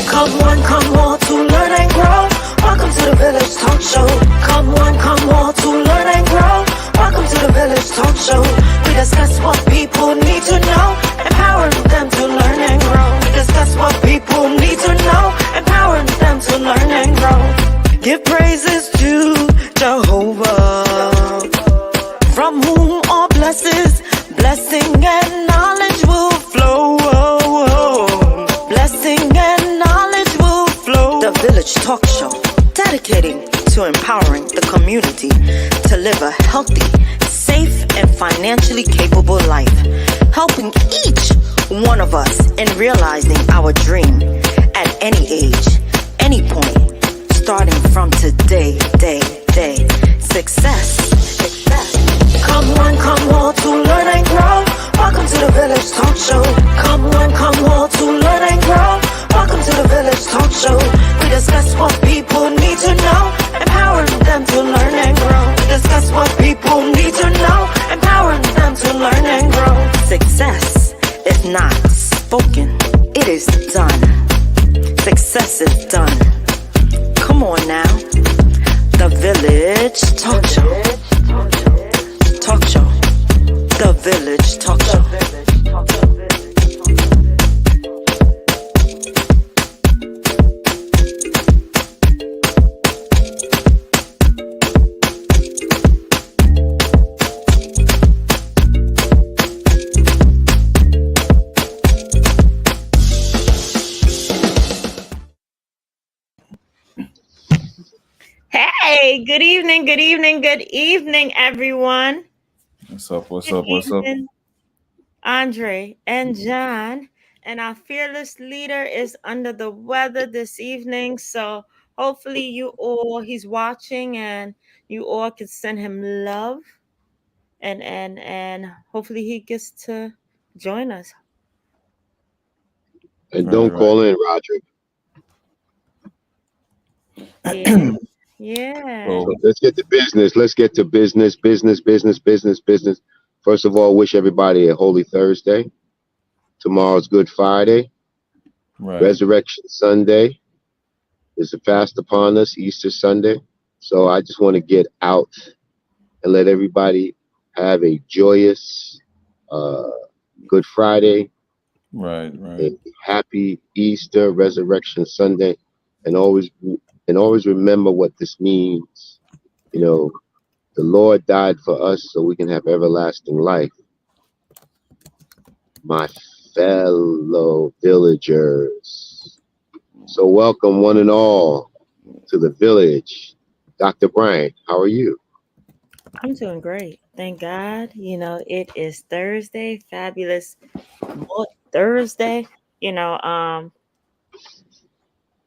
Come one, come all to learn and grow. Welcome to the Village Talk Show. Come one, come all to learn and grow. Welcome to the Village Talk Show. We discuss what people need to know, empowering them to learn and grow. We discuss what people need to know, empowering them to learn and grow. Give praises to Jehovah, from whom all blessings, blessing and knowledge will flow. Blessing and knowledge will flow. The Village Talk Show, dedicating to empowering the community to live a healthy, safe, and financially capable life, helping each one of us in realizing our dream at any age, any point, starting from today, day. Success. Come one, come all to learn and grow. Welcome to the Village Talk Show. Come one, come all to learn and grow. Welcome to the Village Talk Show. We discuss what people need to know, empowering them to learn and grow. We discuss what people need to know, empowering them to learn and grow. Success is not spoken, it is done. Success is done. Come on now. The Village Talk Show. Talk Show. The Village Talk Show. Hey, good evening, everyone. What's up? Andre and John, and our fearless leader is under the weather this evening, so hopefully he's watching and you all can send him love and hopefully he gets to join us. And don't call in, Roger. Yeah. So let's get to business. Let's get to business. First of all, wish everybody a holy Thursday. Tomorrow's Good Friday. Right. Resurrection Sunday. There's a fast upon us, Easter Sunday. So I just want to get out and let everybody have a joyous Good Friday. Right. A happy Easter, Resurrection Sunday, and always remember what this means. You know, the Lord died for us so we can have everlasting life. My fellow villagers. So welcome one and all to the village. Dr. Bryant, how are you? I'm doing great. Thank God. You know, it is Thursday, fabulous Thursday.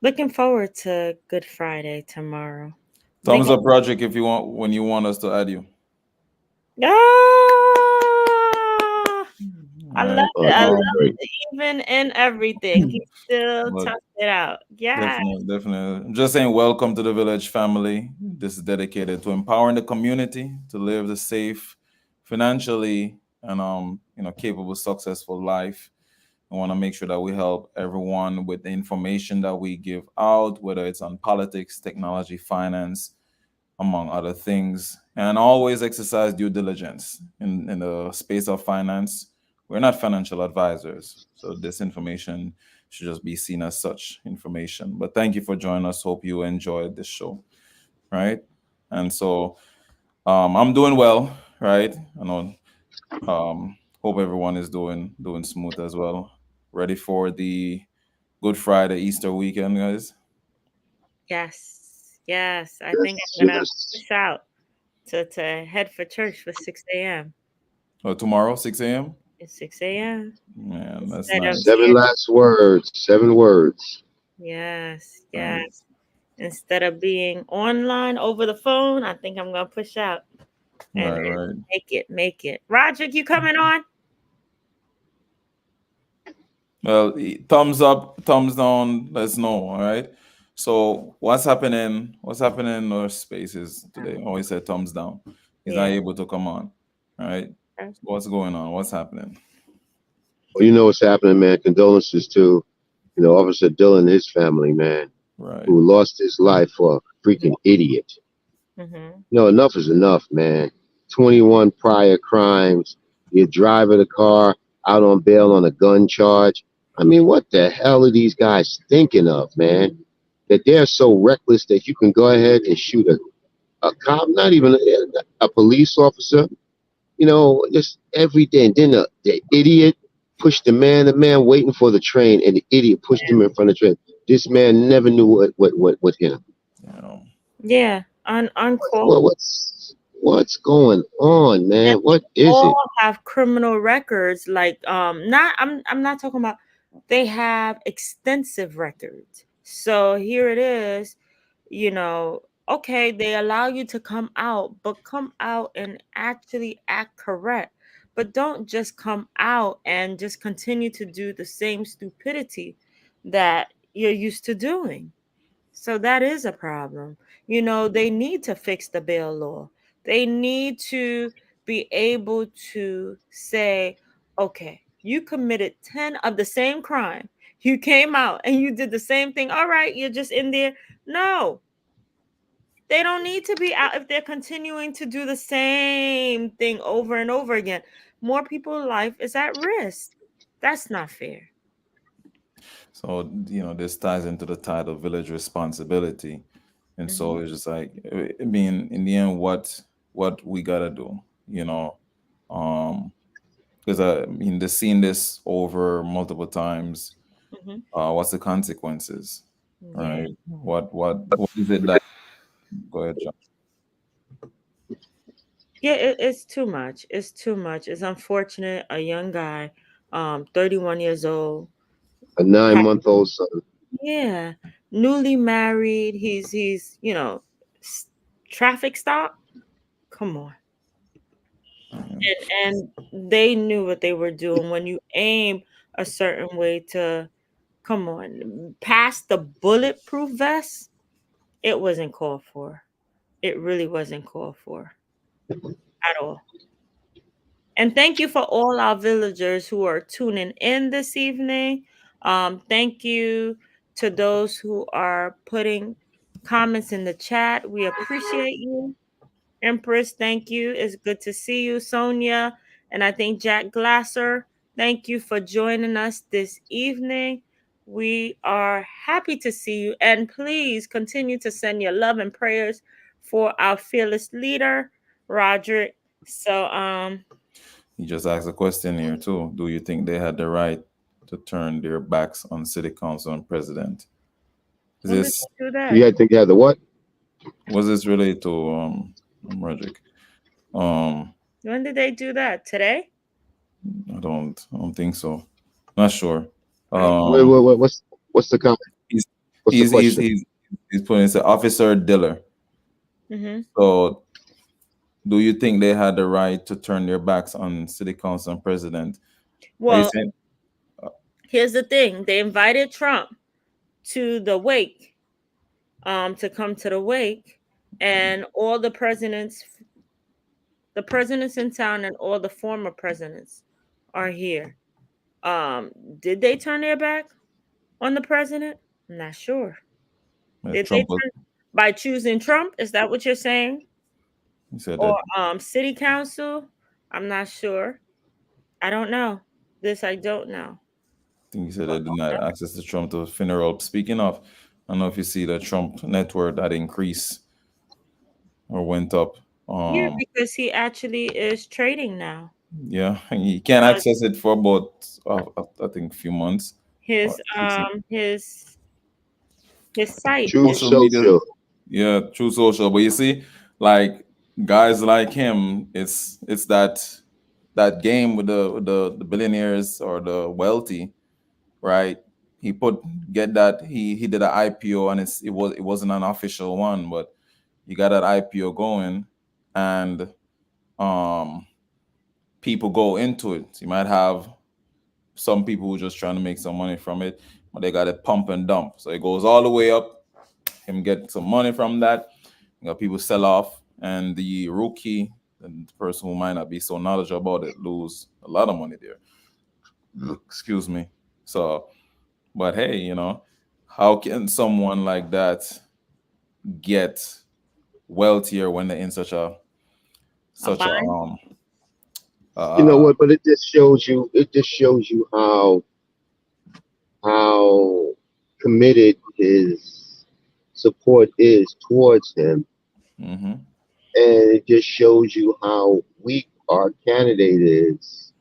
Looking forward to Good Friday tomorrow. Thumbs up, Project, if you want, when you want us to add you. I love it. I love it. Even in everything, he still toughed it out. Yeah, definitely. I'm just saying, welcome to the Village family. This is dedicated to empowering the community to live the safe, financially, and capable, successful life. I want to make sure that we help everyone with the information that we give out, whether it's on politics, technology, finance, among other things, and always exercise due diligence in the space of finance. We're not financial advisors, so this information should just be seen as such information. But thank you for joining us. Hope you enjoyed this show, right? And so I'm doing well, right? I know. Hope everyone is doing smooth as well. Ready for the Good Friday Easter weekend, guys? Yes. I think I'm gonna push out to head for church for 6 a.m. Oh, tomorrow, 6 a.m. It's 6 a.m. Man, that's nice. 7 words. Yes. Instead of being online over the phone, I think I'm gonna push out and make it. Roger, you coming on? Well, thumbs up, thumbs down. Let's know. All right. So what's happening? What's happening in our spaces today? Always said thumbs down. He's not able to come on. All right. What's going on? What's happening? Well, you know what's happening, man. Condolences to Officer Dillon and his family, man, Right. who lost his life for a freaking idiot. Mhm. Enough is enough, man. 21 prior crimes. You're driving a car out on bail on a gun charge. I mean, what the hell are these guys thinking of, man? That they're so reckless that you can go ahead and shoot a cop, not even a police officer, just every day. And then the idiot pushed the man waiting for the train, and the idiot pushed him in front of the train. This man never knew what hit him. You know. Yeah, uncalled. What's going on, man? And they What is it? all have criminal records. Like, not I'm not talking about. They have extensive records. So here it is. Okay, they allow you to come out, but come out and actually act correct. But don't just come out and just continue to do the same stupidity that you're used to doing. So that is a problem. They need to fix the bail law. They need to be able to say, okay, you committed 10 of the same crime. You came out and you did the same thing. All right, you're just in there. No, they don't need to be out if they're continuing to do the same thing over and over again. More people's life is at risk. That's not fair. So, this ties into the title Village Responsibility. And so Mhm. it's just like, I mean, in the end, what we gotta do, um, because I mean, they've seen this over multiple times. Mhm. What's the consequences, Yeah. right? What is it that? Go ahead, John. Yeah, it's too much. It's too much. It's unfortunate. A young guy, 31 years old. A ha- 9-month-old son. Yeah, newly married. He's s- traffic stop. Come on, and they knew what they were doing. When you aim a certain way to, come on, past the bulletproof vest, it wasn't called for. It really wasn't called for at all. And thank you for all our villagers who are tuning in this evening. Thank you to those who are putting comments in the chat. We appreciate you. Empress, thank you. It's good to see you, Sonia. And I think Jack Glasser, thank you for joining us this evening. We are happy to see you. And please continue to send your love and prayers for our fearless leader, Roderick. So, He just asked a question here too. Do you think they had the right to turn their backs on city council and president? Is when did this they do You that? had to have the what? was this related to Roderick? Um, When did they do that? Today? I don't think so. Not sure. Okay. Um, What's the comment? he's What's the he's he's question? he's, he's putting it Officer Diller. Mm-hmm. So, do you think they had the right to turn their backs on city council and president? Are you Well, saying? here's the thing. They invited Trump to the wake, to come to the wake, and all the presidents in town and all the former presidents are here. Um, did they turn their back on the president? I'm not sure. Did they Trump was? turn by choosing Trump? Is that what you're saying? He said that. Or city council? I'm not sure. I don't know. This I don't know. I think he said they did not access to Trump to funeral. Speaking of, I don't know if you see the Trump net worth that increased or went up. Yeah, because he actually is trading now. Yeah, you can't Uh, access it for about I think a few months. Or his six months. um his his site Truth is Social media, Social. yeah, true social. But you see, like guys like him, it's that game with the billionaires or the wealthy, right? He get that he did an IPO and it wasn't an official one, but you got that IPO going, and um people go into it. You might have some people who just trying to make some money from it, but they got it pump and dump. So it goes all the way up. Him get some money from that. You know, people sell off, and the rookie and the person who might not be so knowledgeable about it lose a lot of money there. Excuse me. So But hey, how can someone like that get wealthier when they're in A such a bind. You know uh what? But it just shows you. It just shows you how committed his support is towards him, mhm. and it just shows you how weak our candidate is.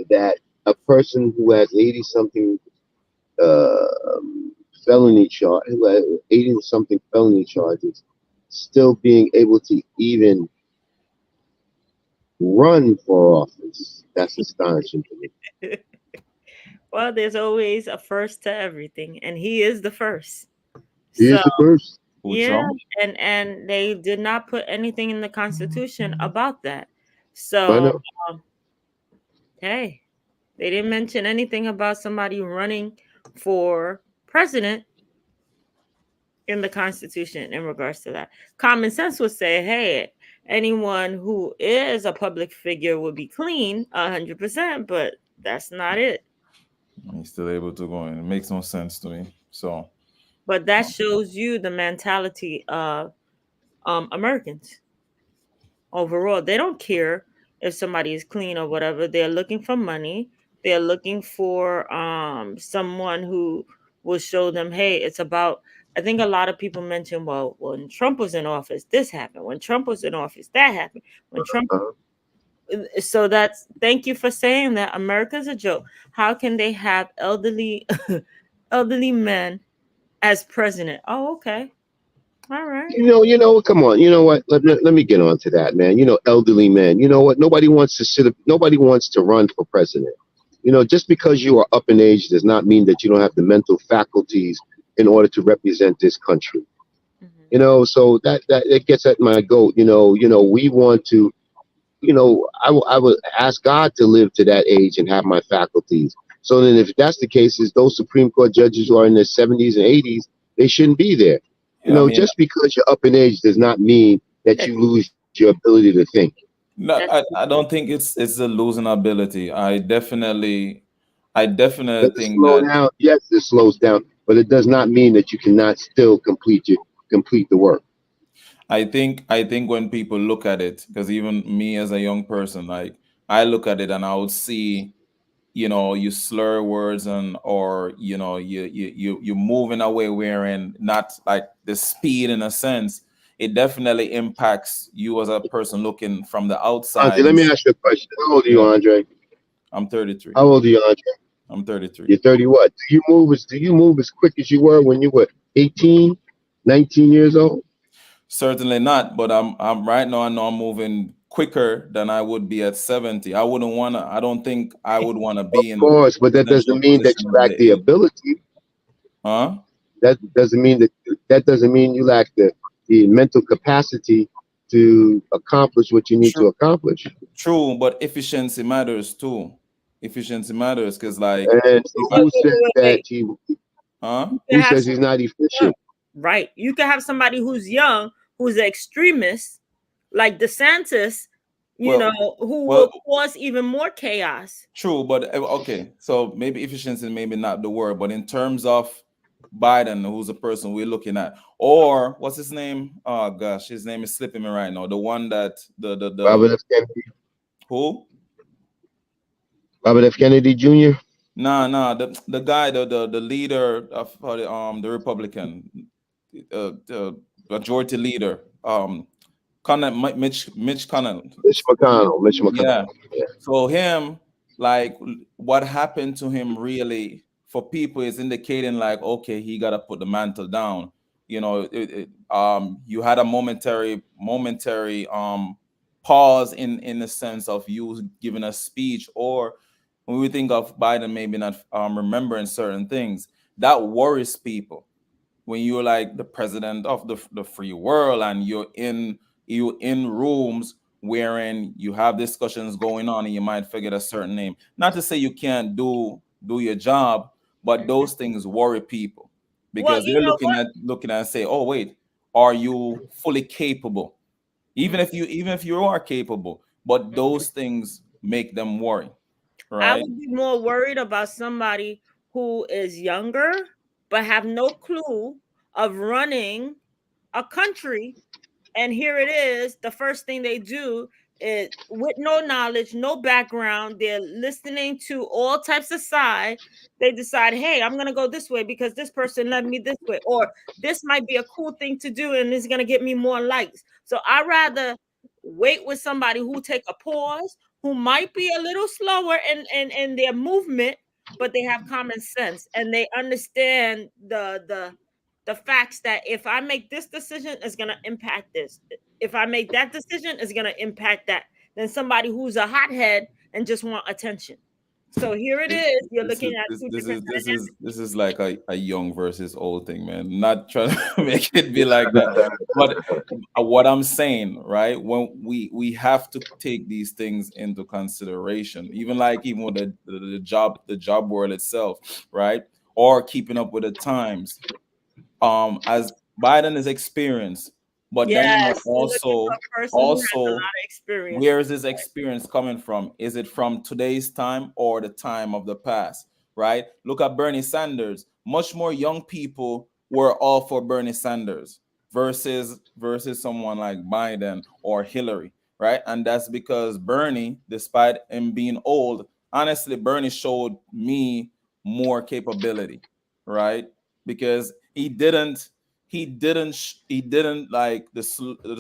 That a person who has 80 something felony charge, who has 80 something felony charges, still being able to even run for office. That's astonishing to me. Well, there's always a first to everything, and he is the first. He So is the first. Who, yeah, Trump? and they did not put anything in the Constitution about that. I So know. hey, they didn't mention anything about somebody running for president in the Constitution in regards to that. Common sense would say, hey, anyone who is a public figure would be clean 100%, but that's not it. He's still able to go in. It makes no sense to me. So But that shows you the mentality of Americans overall. They don't care if somebody is clean or whatever. They're looking for money. They're looking for someone who will show them, hey, it's about. I think a lot of people mention, well, when Trump was in office, this happened. When Trump was in office, that happened. When Trump, Uh, so that's thank you for saying that. America's a joke. How can they have elderly, elderly men as president? Oh, okay, all right. Come on. You know what? Let me get on to that, man. Elderly men. You know what? Nobody wants to sit. Nobody wants to run for president. Just because you are up in age does not mean that you don't have the mental faculties in order to represent this country. Mhm. So that it gets at my goat. We want to. I would ask God to live to that age and have my faculties. So then, if that's the case, is those Supreme Court judges who are in their 70s and 80s, they shouldn't be there. yeah, I mean, Just because you're up in age does not mean that That, you lose your ability to think. no, that's I don't think it's a losing ability. I definitely Does it think slow that down? Yes, it slows down, but it does not mean that you cannot still complete the work. I think when people look at it, because even me as a young person, like I look at it and I would see, you slur words, and or you move in a way wherein not like the speed in a sense. It definitely impacts you as a person looking from the Andre, outside. let me ask you a question. How old are you, Yeah, Andre? I'm 33. How old are you, Andre? I'm 33. You're 30 what? Do you move as quick as you were when you were 18, 19 years old? Certainly not, but I'm right now. I know I'm moving quicker than I would be at 70. I don't think I would want to Of be in the course, but that presidential doesn't mean that position you at lack the the age. ability. Huh? That doesn't mean you lack the mental capacity to accomplish what you need True, to accomplish. true, but efficiency matters too. Efficiency matters because, like, And if so I, who says that wait. he? huh? You can Who have says he's somebody not young, efficient? right? You can have somebody who's young, who's an extremist, like DeSantis, Well, who well, will cause even more chaos. true, but okay. So maybe efficiency, maybe not the word, but in terms of Biden, who's the person we're looking at, or what's his name? Oh gosh, his name is slipping me right now. The one that the Robert F. Kennedy, who? Robert F. Kennedy Jr. Nah, the guy, the leader of the Republican, the majority leader, Mitch Connell. Mitch McConnell. Mitch Yeah. McConnell. Yeah. So him, like, what happened to him really for people is indicating like, okay, he got to put the mantle down. You had a momentary pause in the sense of you giving a speech, or when we think of Biden maybe not remembering certain things, that worries people when you're like the president of the free world and you in rooms wherein you have discussions going on and you might forget a certain name. Not to say you can't do your job, but those things worry people Well, because you they're know looking what? at looking at and say, oh wait, are you fully capable? Even if you are capable, but those things make them worry, I right? would be more worried about somebody who is younger but have no clue of running a country, and here it is, the first thing they do is, with no knowledge, no background, they're listening to all types of side. They decide, hey, I'm gonna go this way because this person led me this way, or this might be a cool thing to do and it's gonna get me more likes. So I rather wait with somebody who take a pause, who might be a little slower in their movement, but they have common sense and they understand the facts that if I make this decision, it's gonna impact this. If I make that decision, it's gonna impact that. Than somebody who's a hothead and just want attention. So here it is. You're This looking is at this, two this is different this dynamics. is this is like a young versus old thing, man. Not trying to make it be like that, but what I'm saying, right? When we have to take these things into consideration, even with the job world itself, right? Or keeping up with the times. As Biden is experienced, but then you know Yes, you're looking for a person who has a lot also of experience. where is this experience coming from? Is it from today's time or the time of the past? Right? Look at Bernie Sanders. Much more young people were all for Bernie Sanders versus someone like Biden or Hillary, right? And that's because Bernie, despite him being old, honestly, Bernie showed me more capability, right? Because he didn't like the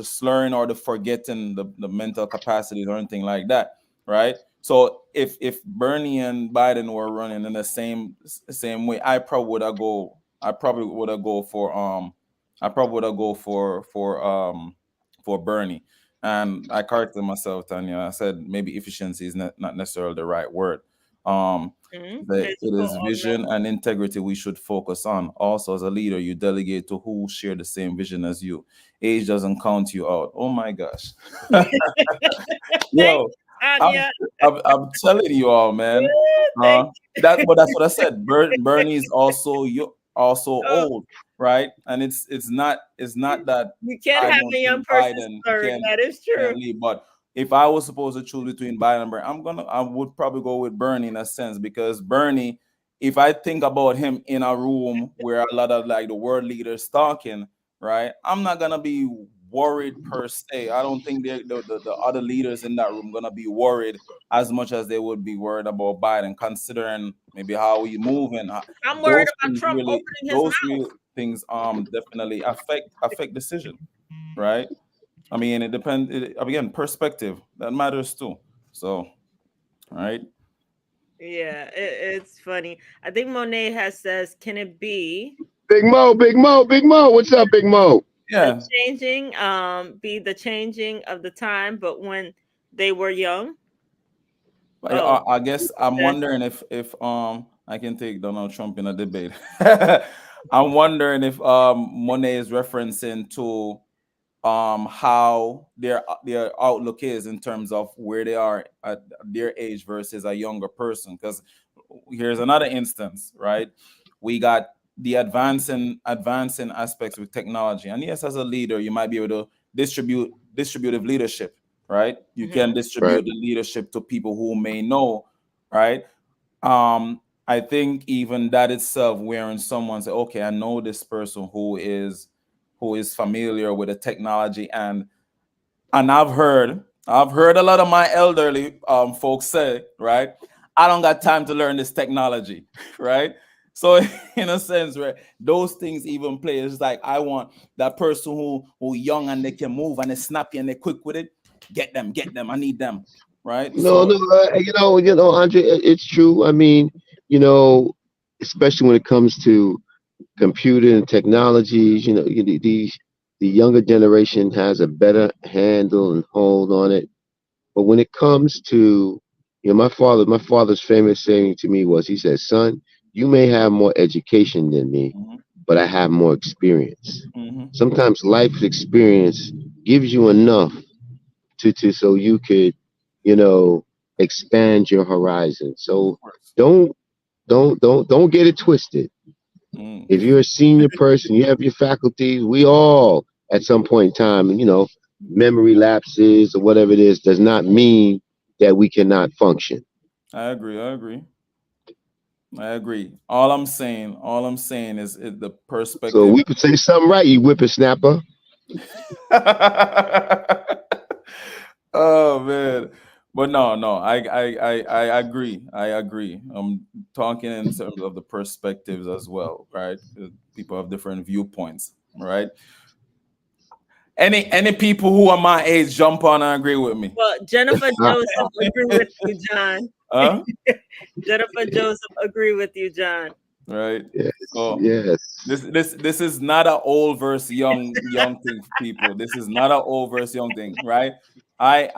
slurring or the forgetting the mental capacities or anything like that, right? So if Bernie and Biden were running in the same way, I probably would have go for Bernie. And I corrected myself, Tanya. I said maybe efficiency is not necessarily the right word. um it It's for is vision and integrity we should focus on. Also, as a leader, you delegate to who share the same vision as you. Age doesn't count you out. Oh my gosh. Thank Yo, you, I'm, Anya. I'm telling you all, man. Thank But that's what I said. Bernie is also you. old, right? And it's not that You can't I have don't a young think person Biden slurring. That is can't true. lead. But if I was supposed to choose between Biden and Bernie, I would probably go with Bernie in a sense, because Bernie, if I think about him in a room where a lot of like the world leaders talking, right? I'm not gonna be worried per se. I don't think the other leaders in that room gonna be worried as much as they would be worried about Biden, considering maybe how he move and I'm worried about things Trump really opening his those mouth. real things definitely affect decision, right? I mean, it depends. Again, perspective that matters too. So, right? Yeah, it's funny. I think Monet has says, can it be Big Mo, Big Mo, Big Mo. What's up, Big Mo? the Yeah. changing of the time, but when they were young? Oh, I guess I'm that's wondering if I can take Donald Trump in a debate. I'm wondering if Monet is referencing to how their outlook is in terms of where they are at their age versus a younger person. Because here's another instance, right? We got the advancing aspects with technology, and yes, as a leader you might be able to distributive leadership, right? You can Right. distribute the leadership to people who may know, right? I think even that itself, wherein someone say, okay, I know this person who is familiar with the technology, and I've heard a lot of my elderly folks say, right, I don't got time to learn this technology, right? So in a sense, where those things even play, it's like I want that person who young and they can move and they're snappy and they're quick with it. Get them. I need them, right? No, So no, Andre, it's true. I mean, you know, especially when it comes to computer and technologies, the younger generation has a better handle and hold on it. But when it comes to, my father's famous saying to me was, he said, "Son, you may have more education than me, mhm, but I have more experience." mhm, Sometimes life experience gives you enough to so you could, you know, expand your horizon. of So course. don't don't get it twisted. Mm, If you're a senior person, you have your faculties. We all, at some point in time, memory lapses or whatever it is, does not mean that we cannot function. I agree. I agree. All I'm saying is the So perspective. we could say something right, you whippersnapper. Oh man. But no, I agree. I agree. I'm talking in terms of the perspectives as well, right? People have different viewpoints, right? Any people who are my age jump on and agree with me. Well, Jennifer Joseph agree with you, John. Huh? Jennifer Joseph agree with you, John. Right. Yes, So yes. this is not an old versus young thing, people. This is not an old versus young thing, right? I've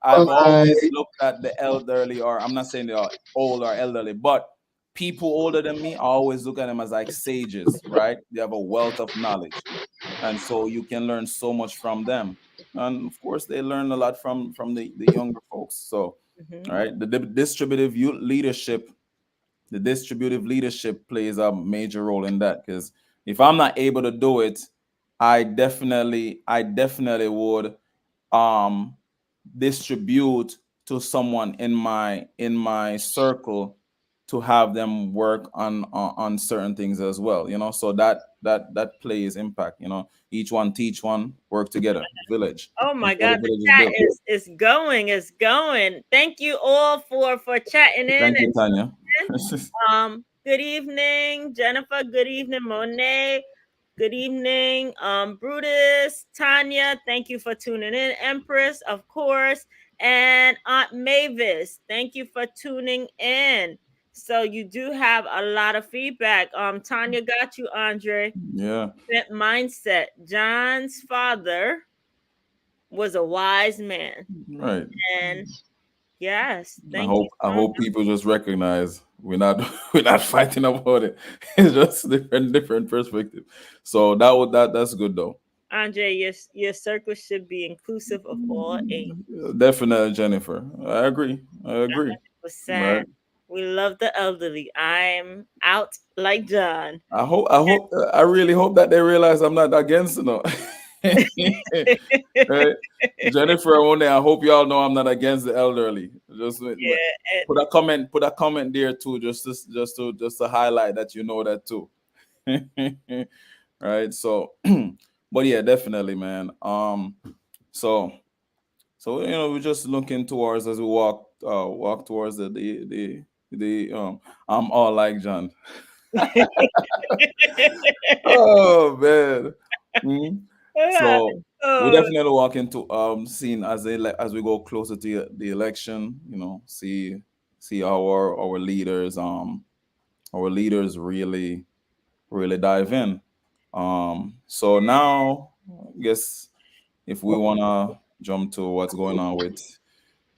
always Bye. looked at the elderly, or I'm not saying they are old or elderly, but people older than me, I always look at them as like sages, right? They have a wealth of knowledge, and so you can learn so much from them. And of course, they learn a lot from the younger folks. So, all right, the distributive leadership, the distributive leadership plays a major role in that, because if I'm not able to do it, I definitely would um distribute to someone in my circle to have them work on certain things as well, so that plays impact, each one teach one, work together, village. Oh my That's how the God, the village is chat built. is going, is going. Thank you all for chatting in. Thank you, Tanya. Good evening, Jennifer. Good evening, Monet. Good evening, Brutus, Tanya. Thank you for tuning in, Empress, of course, and Aunt Mavis. Thank you for tuning in. So you do have a lot of feedback. Tanya got you, Andre. Yeah. Mindset. John's father was a wise man, Right. and yes, I thank hope you I so hope people just recognize we're not we're not fighting about it. It's just different perspective. So that's good though. Andre, your circle should be inclusive of all age. Definitely, Jennifer. I agree. I agree. Right. 100%. We love the elderly. I'm out like John. I really hope that they realize I'm not against it. No. Right? Jennifer, I hope y'all know I'm not against the elderly. Just Yeah, put a comment there too, just to highlight that you know that too. Right. So but yeah, definitely, man. So we're just looking towards, as we walk towards the I'm all like John. Oh man. Mhm. So we oh, definitely walk into seeing as we go closer to the election, see our leaders really dive in. So now I guess if we wanna jump to what's going on with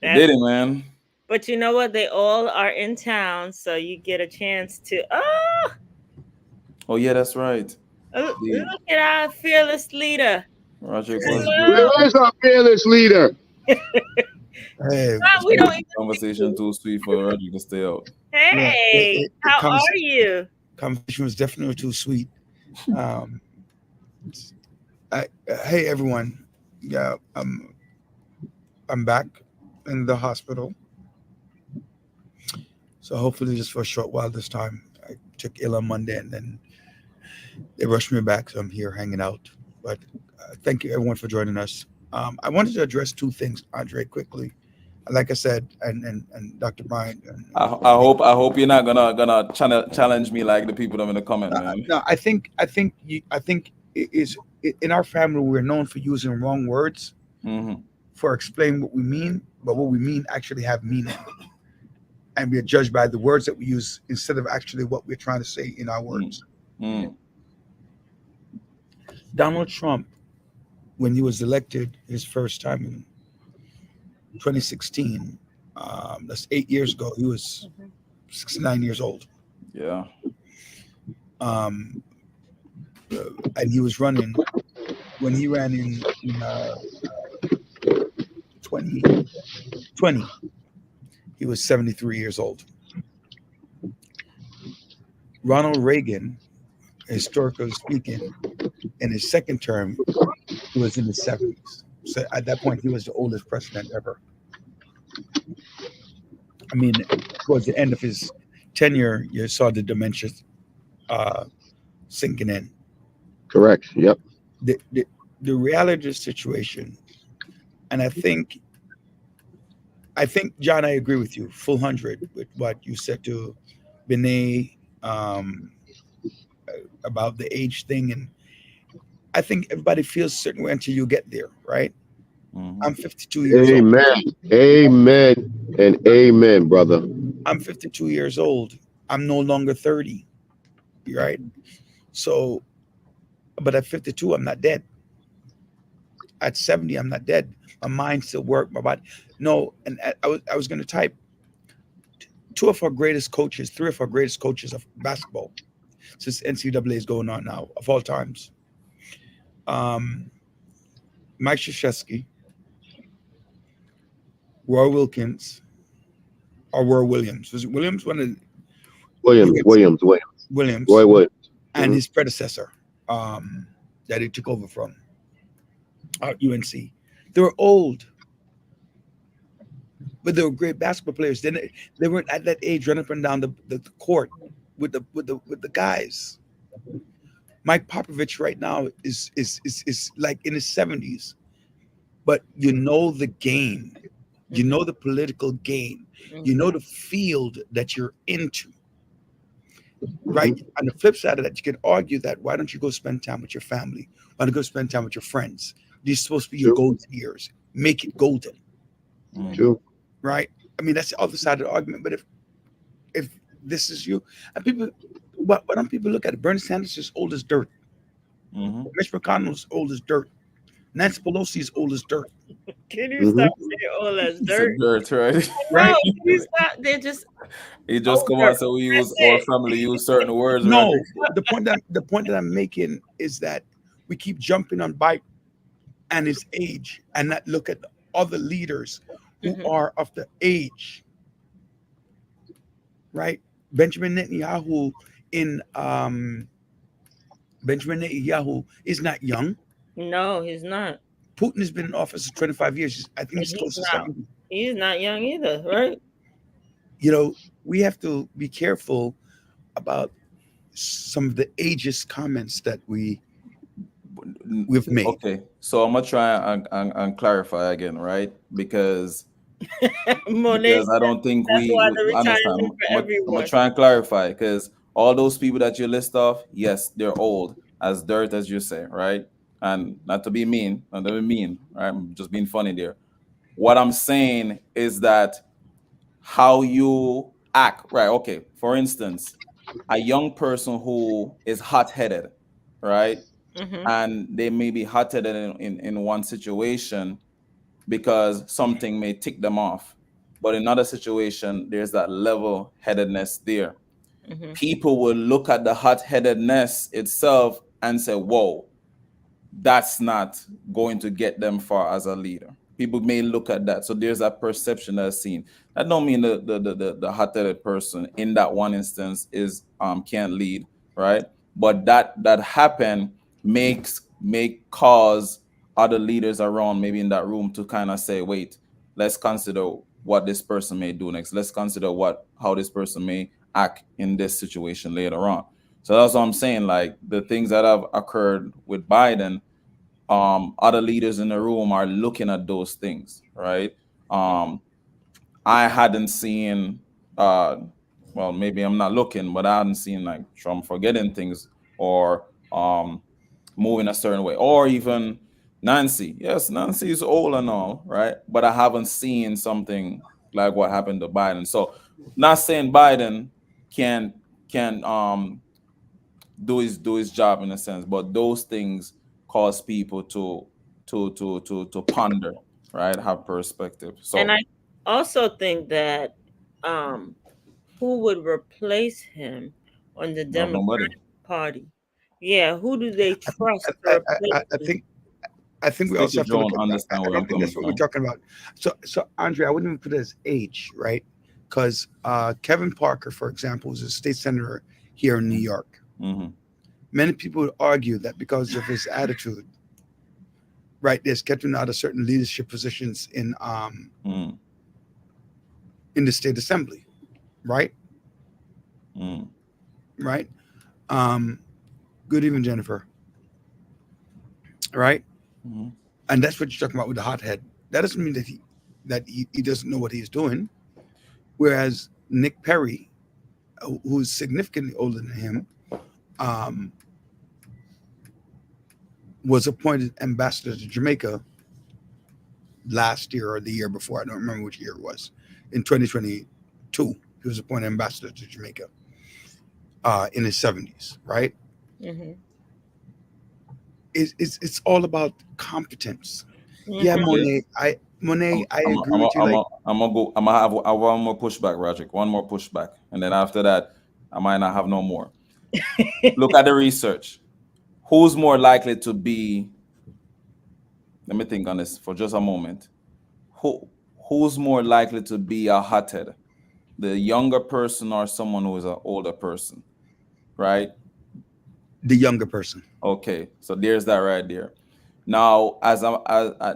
that's, Diddy, man. but you know what? They all are in town, so you get a chance to Oh yeah, that's right. look The at our fearless leader. Roger Hello. Where's our fearless leader? Hey, We don't even conversation too sweet for Roger to stay out. yeah, Hey, how are you? conversation was definitely too sweet. Hey everyone, yeah, I'm back in the hospital, so hopefully just for a short while this time. I took ill on Monday, and then they rushed me back, so I'm here hanging out. But thank you everyone for joining us. I wanted to address two things, Andre, quickly. Like I said, and Dr. Brian. I hope you're not gonna challenge me like the people that in the comment, man. No, I think it is in our family we're known for using wrong words Mm-hmm. for explaining what we mean, but what we mean actually have meaning, and we are judged by the words that we use instead of actually what we're trying to say in our words. Mm-hmm. Donald Trump, when he was elected his first time in 2016, that's 8 years ago. He was 69 years old. Yeah. And he was running when he ran in 2020. He was 73 years old. Ronald Reagan, historically speaking, in his second term, he was in his 70s. So at that point, he was the oldest president ever. I mean, towards the end of his tenure, you saw the dementia uh, sinking in. Correct. Yep. The, the the reality of the situation, and I think John, I agree with you, full 100 with what you said to Benay um, about the age thing, and I think everybody feels a certain way until you get there, right? Mhm. I'm 52 years old. Amen. Amen. And amen, brother. I'm 52 years old. I'm no longer 30, right? So, but at 52, I'm not dead. At 70, I'm not dead. My mind still works. My body, no. And I was going to type two of our greatest coaches, three of our greatest coaches of basketball since NCAA is going on now of all times. Um, Mike Krzyzewski, Roy Wilkins, or Roy Williams. Was it Williams? One of the, Williams. Williams Roy Williams. and Mhm. his predecessor um, that he took over from at UNC. They were old, but they were great basketball players. They weren't at that age running up and down the court with the guys. Mike Popovich right now is like in his 70s, but you know the game, you know the political game, you know the field that you're into. Right. On the flip side of that, you could argue that why don't you go spend time with your family? Why don't you go spend time with your friends? These are supposed to be your True. golden years. Make it golden, Mhm. True. right? I mean, that's the other side of the argument. But if this is you, and people, why don't people look at it? Bernie Sanders is old as dirt. Mhm. Mitch McConnell's old as dirt. Nancy Pelosi is old as dirt. Can you Mhm. stop saying all that It's a dirt? dirt, right? No, Right? can you stop? They're just He just come older. out, so we That's use our it. family use certain words, right? No, the point that I'm making is that we keep jumping on Biden and his age and not look at the other leaders who Mhm. are of the age, right? Benjamin Netanyahu in Benjamin Netanyahu is not young. No, he's not. Putin has been in office for 25 years. I think And he's close to he's not. 70. He's not young either, right? You know, we have to be careful about some of the ageist comments that we've made. Okay, so I'm gonna try and clarify again, right? Because Monet, I don't think that's why we the understand. retirement for I'm gonna everyone. try and clarify because all those people that you list off, yes, they're old as dirt, as you say, right? And not to be mean, right? I'm just being funny there. What I'm saying is that how you act, right? Okay, for instance, a young person who is hot-headed, right? Hmm. And they may be hot-headed in one situation because something may tick them off. But in another situation, there's that level headedness there. Hmm. People will look at the hot headedness itself and say, whoa, that's not going to get them far as a leader. People may look at that. So there's that perception that's seen. That don't mean the hot-headed person in that one instance is can't lead, right? But that happen may cause other leaders around maybe in that room to kind of say, wait, let's consider what this person may do next. Let's consider how this person may act in this situation later on. So that's what I'm saying. Like the things that have occurred with Biden, other leaders in the room are looking at those things, right? Um, I hadn't seen, well, maybe I'm not looking, but I hadn't seen like Trump forgetting things or moving a certain way, or even Nancy. Yes, Nancy is old and all, right? But I haven't seen something like what happened to Biden. So, not saying Biden can do his job in a sense, but those things cause people to ponder, right? Have perspective. And So I also think that um, who would replace him on the we have nobody. Democratic Party? Yeah, who do they trust to I, replace I him? think I think we also Stacey have to look don't at that. understand I where I'm don't think coming that's what we're from. talking about. So Andre, I wouldn't even put it as age, right? Because Kevin Parker, for example, is a state senator here in New York. Hmm. Many people would argue that because of his attitude, right, there's kept him out of certain leadership positions Mm. in the state assembly, right? Mm. right? Good evening, Jennifer. Right? Mhm. And that's what you're talking about with the hothead. That doesn't mean that he doesn't know what he's doing. Whereas Nick Perry, who's significantly older than him, um, was appointed ambassador to Jamaica last year or the year before. I don't remember which year it was. In 2022, he was appointed ambassador to Jamaica in his 70s. Right? Mm-hmm. It's all about competence. Yeah, Mm-hmm. Monet, I I'm agree with you. Like, gonna go. I'm gonna have one more pushback, Roderick. One more pushback, and then after that, I might not have no more. Look at the research. Who's more likely to be? Let me think on this for just a moment. Who who's more likely to be a hothead? The younger person or someone who is an older person, right? the younger person. Okay, so there's that right there. Now,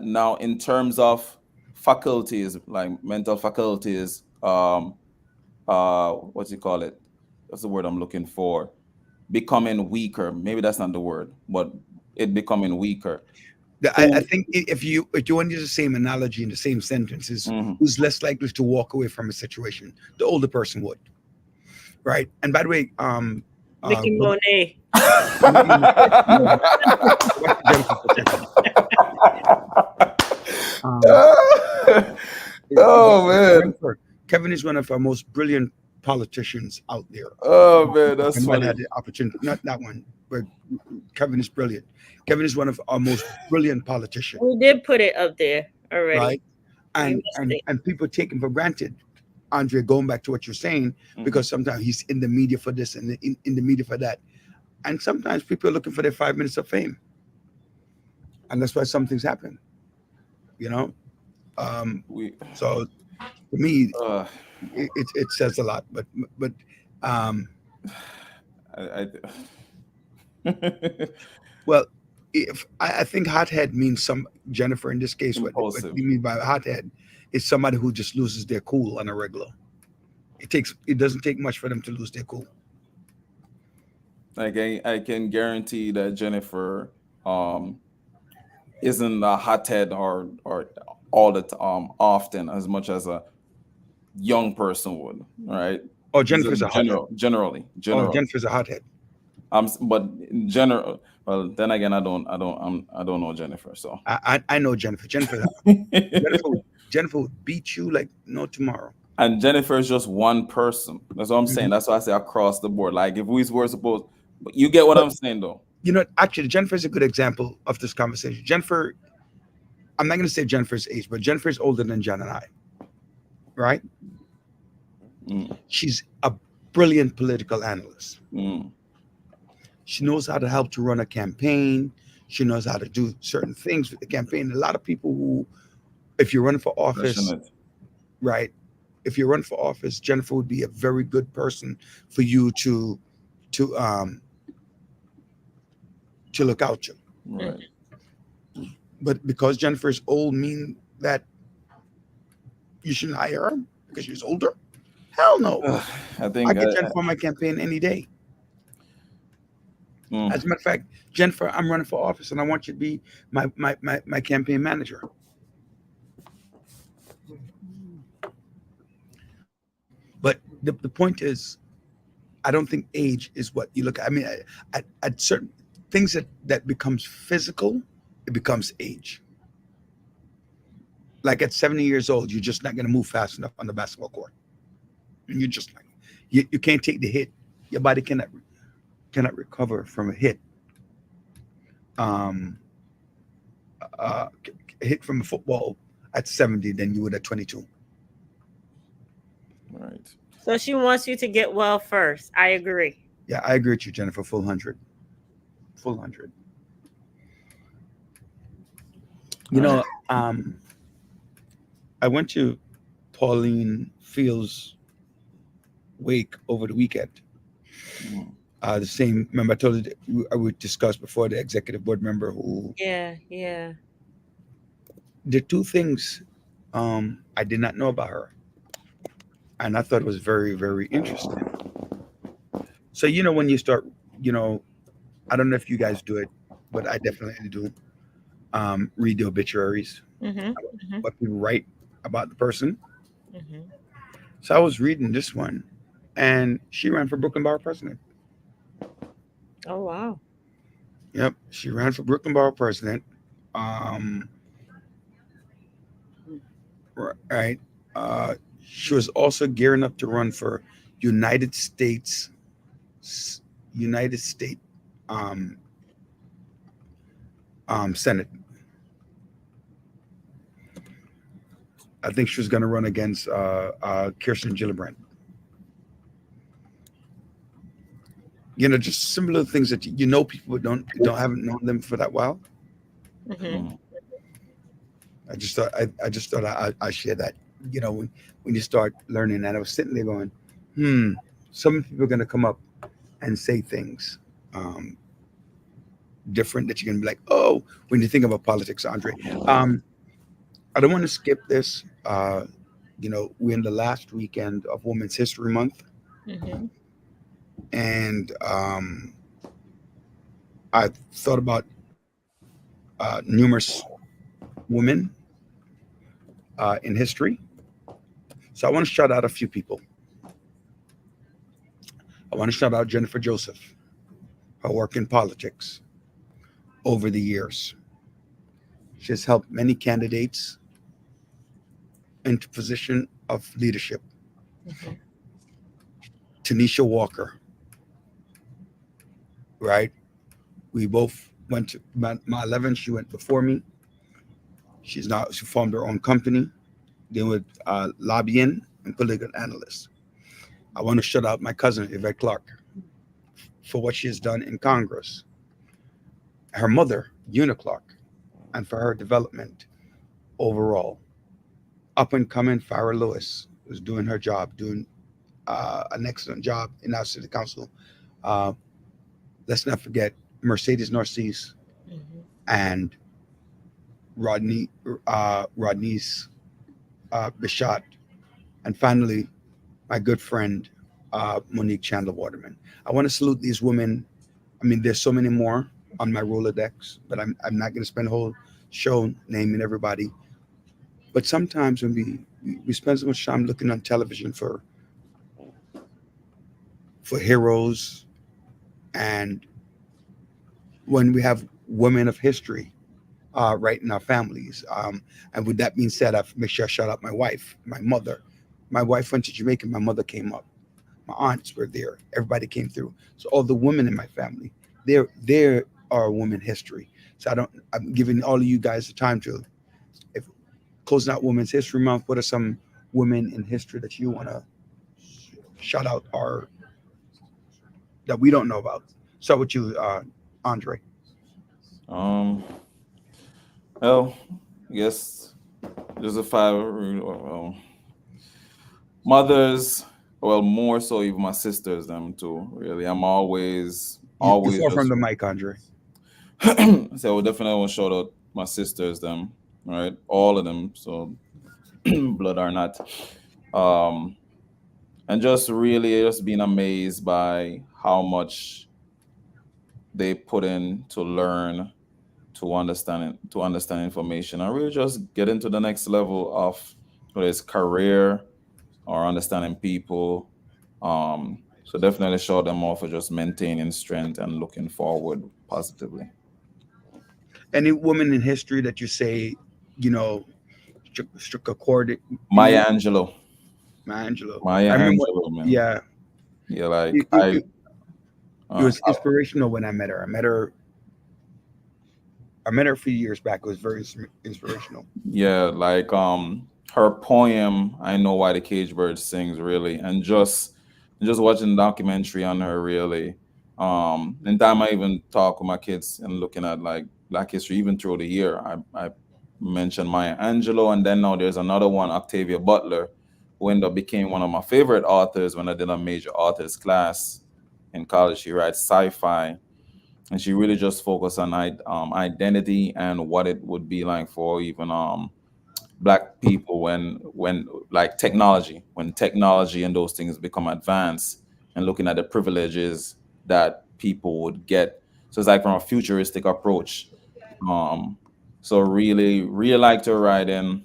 now in terms of faculties, like mental faculties, what do you call it? That's the word I'm looking for. Becoming weaker. Maybe that's not the word, but it becoming weaker. I Who? think if you want to use the same analogy in the same sentences, Mhm. who's less likely to walk away from a situation? The older person would, right? And by the way, Mickey go, Monet. no, back to Jennifer for a second. Oh man. Jennifer, Kevin is one of our most brilliant politicians out there. Oh man, that's I might funny. have the opportunity, not that one, but Kevin is brilliant. Kevin is one of our most brilliant politicians, We did put it up there already. right? You And missed and it. and people take him for granted. Andre, going back to what you're saying, Mhm. because sometimes he's in the media for this and in the media for that, and sometimes people are looking for their 5 minutes of fame, and that's why some things happen. You know, We so for me, uh, it says a lot. But um, I well, if I think hothead means some Jennifer in this case. What impulsive. you mean by hothead is somebody who just loses their cool on a regular. It doesn't take much for them to lose their cool. Like I can guarantee that Jennifer um isn't a hothead or all the often as much as a young person would, right? Oh, It's Jennifer's just a hothead. Oh, general. Jennifer's a hothead. But in general, well, then again, I don't know Jennifer, so. I know Jennifer. Jennifer would beat you like no tomorrow. And Jennifer is just one person. That's what I'm saying. Mhm. That's why I say across the board. Like if we were supposed, but you get what But I'm saying, though. you know, actually, Jennifer is a good example of this conversation. Jennifer, I'm not going to say Jennifer's age, but Jennifer is older than John and I, right? Mm, She's a brilliant political analyst. mm, She knows how to help to run a campaign. She knows how to do certain things with the campaign. A lot of people who, if you're running for office, passionate. right? If you're running for office, Jennifer would be a very good person for you to um to look out to. Right. But because Jennifer's old, mean that you shouldn't hire her because she's older? Hell no. I I think. get Jennifer on my campaign any day. Mm, As a matter of fact, Jennifer, I'm running for office and I want you to be my campaign manager. But the point is, I don't think age is what you look at. I mean, at certain things that becomes physical, it becomes age. Like at 70 years old, you're just not going to move fast enough on the basketball court. And you're just like, you can't take the hit. Your body cannot recover from a hit. A hit from a football at 70 than you would at 22. right. So she wants you to get well first. I agree. Yeah, I agree with you, Jennifer. Full 100. Full 100. You know, I went to Pauline Fields' wake over the weekend. Mm, The same, remember I told you that I would discuss before, the executive board member who Yeah. did two things I did not know about her. And I thought it was very, very interesting. So when you start, you know, I don't know if you guys do it, but I definitely do. Read the obituaries, Mm-hmm. what people write about the person. Mm-hmm. So I was reading this one, and she ran for Brooklyn Borough president. Oh wow. Yep, she ran for Brooklyn Borough president. Um, right. Uh, she was also gearing up to run for United States, United State, um, Senate. I think she was going to run against Kirsten Gillibrand. Just similar things that people but don't haven't known them for that while. Mm-hmm. Mm. I just thought I share that. When you start learning, and I was sitting there going, some people are going to come up and say things different that you're going to be like, oh, when you think about politics, Andre. I don't want to skip this. We're in the last weekend of Women's History Month, Mm-hmm. and I thought about numerous women in history. So I want to shout out a few people. I want to shout out Jennifer Joseph, her work in politics over the years. She has helped many candidates into position of leadership. Mm-hmm. Tanisha Walker, right? We both went to my 11. She went before me. She formed her own company. They were lobbying and political analysts. I want to shout out my cousin, Yvette Clark, for what she has done in Congress. Her mother, Una Clark, and for her development overall. Up and coming Farrah Lewis was doing her job, doing an excellent job in our city council. Uh, let's not forget Mercedes Narcisse Mm-hmm. and Rodney's Bishat, and finally my good friend Monique Chandler Waterman. I want to salute these women. I mean, there's so many more on my Rolodex, but I'm not going to spend a whole show naming everybody. But sometimes when we spend so much time looking on television for heroes, and when we have women of history right in our families. And with that being said, I make sure I shout out my wife, my mother. My wife went to Jamaica. My mother came up. My aunts were there. Everybody came through. So all the women in my family, there are women history. So I'm giving all of you guys the time to, if closing out Women's History Month, what are some women in history that you want to shout out or that we don't know about? Start with you, Andre. Um, well, I guess there's a five mothers. Well, more so even my sisters, them too. Really, I'm always You always far from just the mic, Andre. so I would definitely want to shout out my sisters, them, right? All of them. So blood or not. Um, and just really just being amazed by how much they put in to learn, to understand information, and really just get into the next level of whether it's career or understanding people. So definitely show them off for just maintaining strength and looking forward positively. Any woman in history that you say, you know, struck a chord in you? Maya Angelou. Maya Angelou. Maya I remember, Angelou, man. yeah, Yeah, like it, it, it, it uh, was inspirational when I met her. I met her a few years back. It was very inspirational. yeah, like her poem, I Know Why the Cage Bird Sings, really, and just watching the documentary on her, really. And time I even talk with my kids and looking at like Black history, even through the year. I mentioned Maya Angelou, and then now there's another one, Octavia Butler, who ended up became one of my favorite authors when I did a major authors class in college. She writes sci-fi, and she really just focused on identity and what it would be like for even black people when like technology, when technology and those things become advanced, and looking at the privileges that people would get. So it's like from a futuristic approach. So really like to write in,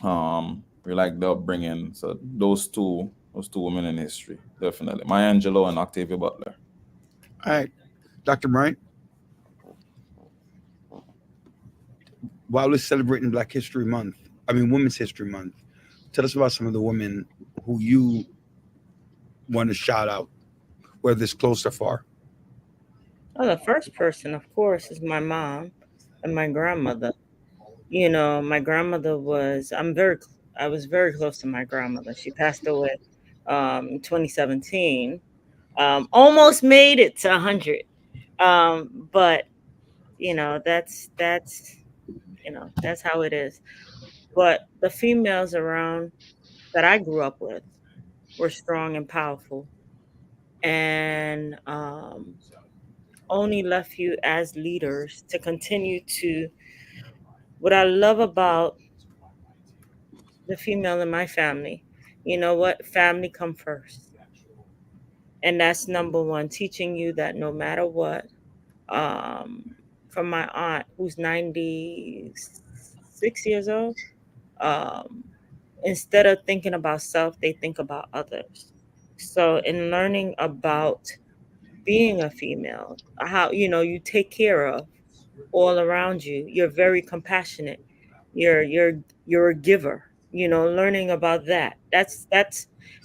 really like the upbringing. So those two women in history, definitely Maya Angelou and Octavia Butler. All right, Dr. Bryant. While we're celebrating Black History Month, Women's History Month, tell us about some of the women who you want to shout out, whether it's close or far. Well, the first person, of course, is my mom and my grandmother. You know, my grandmother I was very close to my grandmother. She passed away in 2017. Almost made it to 100. But that's how it is. But the females around that I grew up with were strong and powerful, and only left you as leaders to continue to. What I love about the female in my family, you know what? Family come first. And that's number one, teaching you that no matter what, um, from my aunt who's 96 years old, um, instead of thinking about self, they think about others. So in learning about being a female, how you take care of all around you, you're very compassionate. You're a giver. Learning about that. That's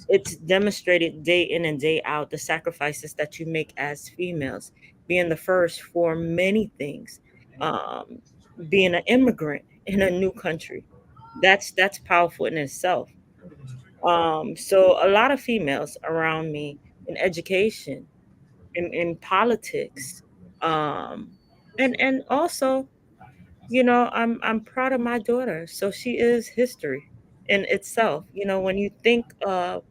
it's demonstrated day in and day out the sacrifices that you make as females, being the first for many things, um, being an immigrant in a new country. That's powerful in itself. So a lot of females around me in education, in politics, um, and also, I'm proud of my daughter. So she is history in itself. When you think of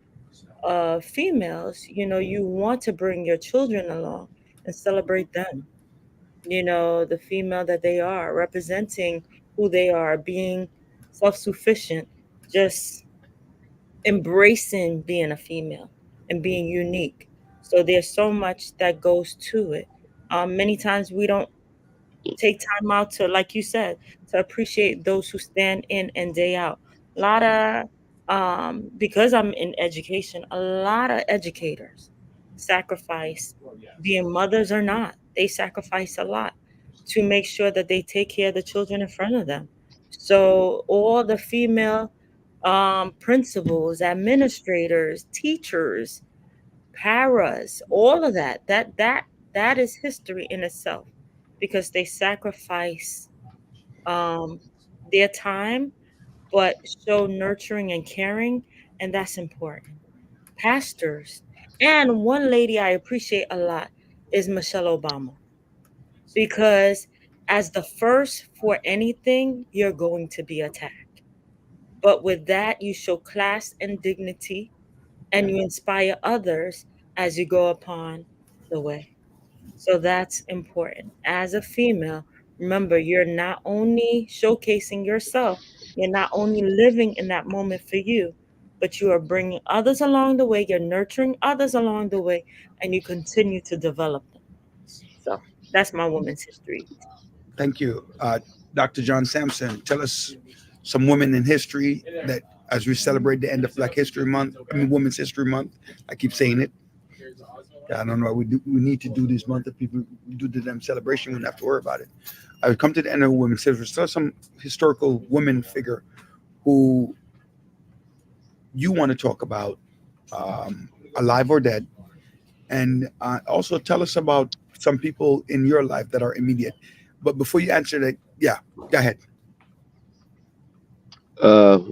females, you want to bring your children along and celebrate them. The female that they are, representing who they are, being self-sufficient, just embracing being a female and being unique. So there's so much that goes to it. Many times we don't take time out to, like you said, to appreciate those who stand in and day out. A lot of, because I'm in education, a lot of educators sacrifice, being mothers or not, they sacrifice a lot to make sure that they take care of the children in front of them. So all the female principals, administrators, teachers, paras, all of that is history in itself, because they sacrifice um, their time, but show nurturing and caring, and that's important. Pastors, and one lady I appreciate a lot is Michelle Obama, because as the first for anything, you're going to be attacked. But with that, you show class and dignity, and you inspire others as you go upon the way. So that's important. As a female, remember, you're not only showcasing yourself, you're not only living in that moment for you, but you are bringing others along the way, you're nurturing others along the way, and you continue to develop them. So that's my women's history. Thank you. Dr. John Sampson, tell us some women in history that, as we celebrate the end of Black History Month, Women's History Month, I keep saying it. I don't know. We need to do this month. If people do the damn celebration, we don't have to worry about it. I would come to the end of Women's History. So some historical women figure who you want to talk about, alive or dead, and also tell us about some people in your life that are immediate. But before you answer that, yeah, go ahead.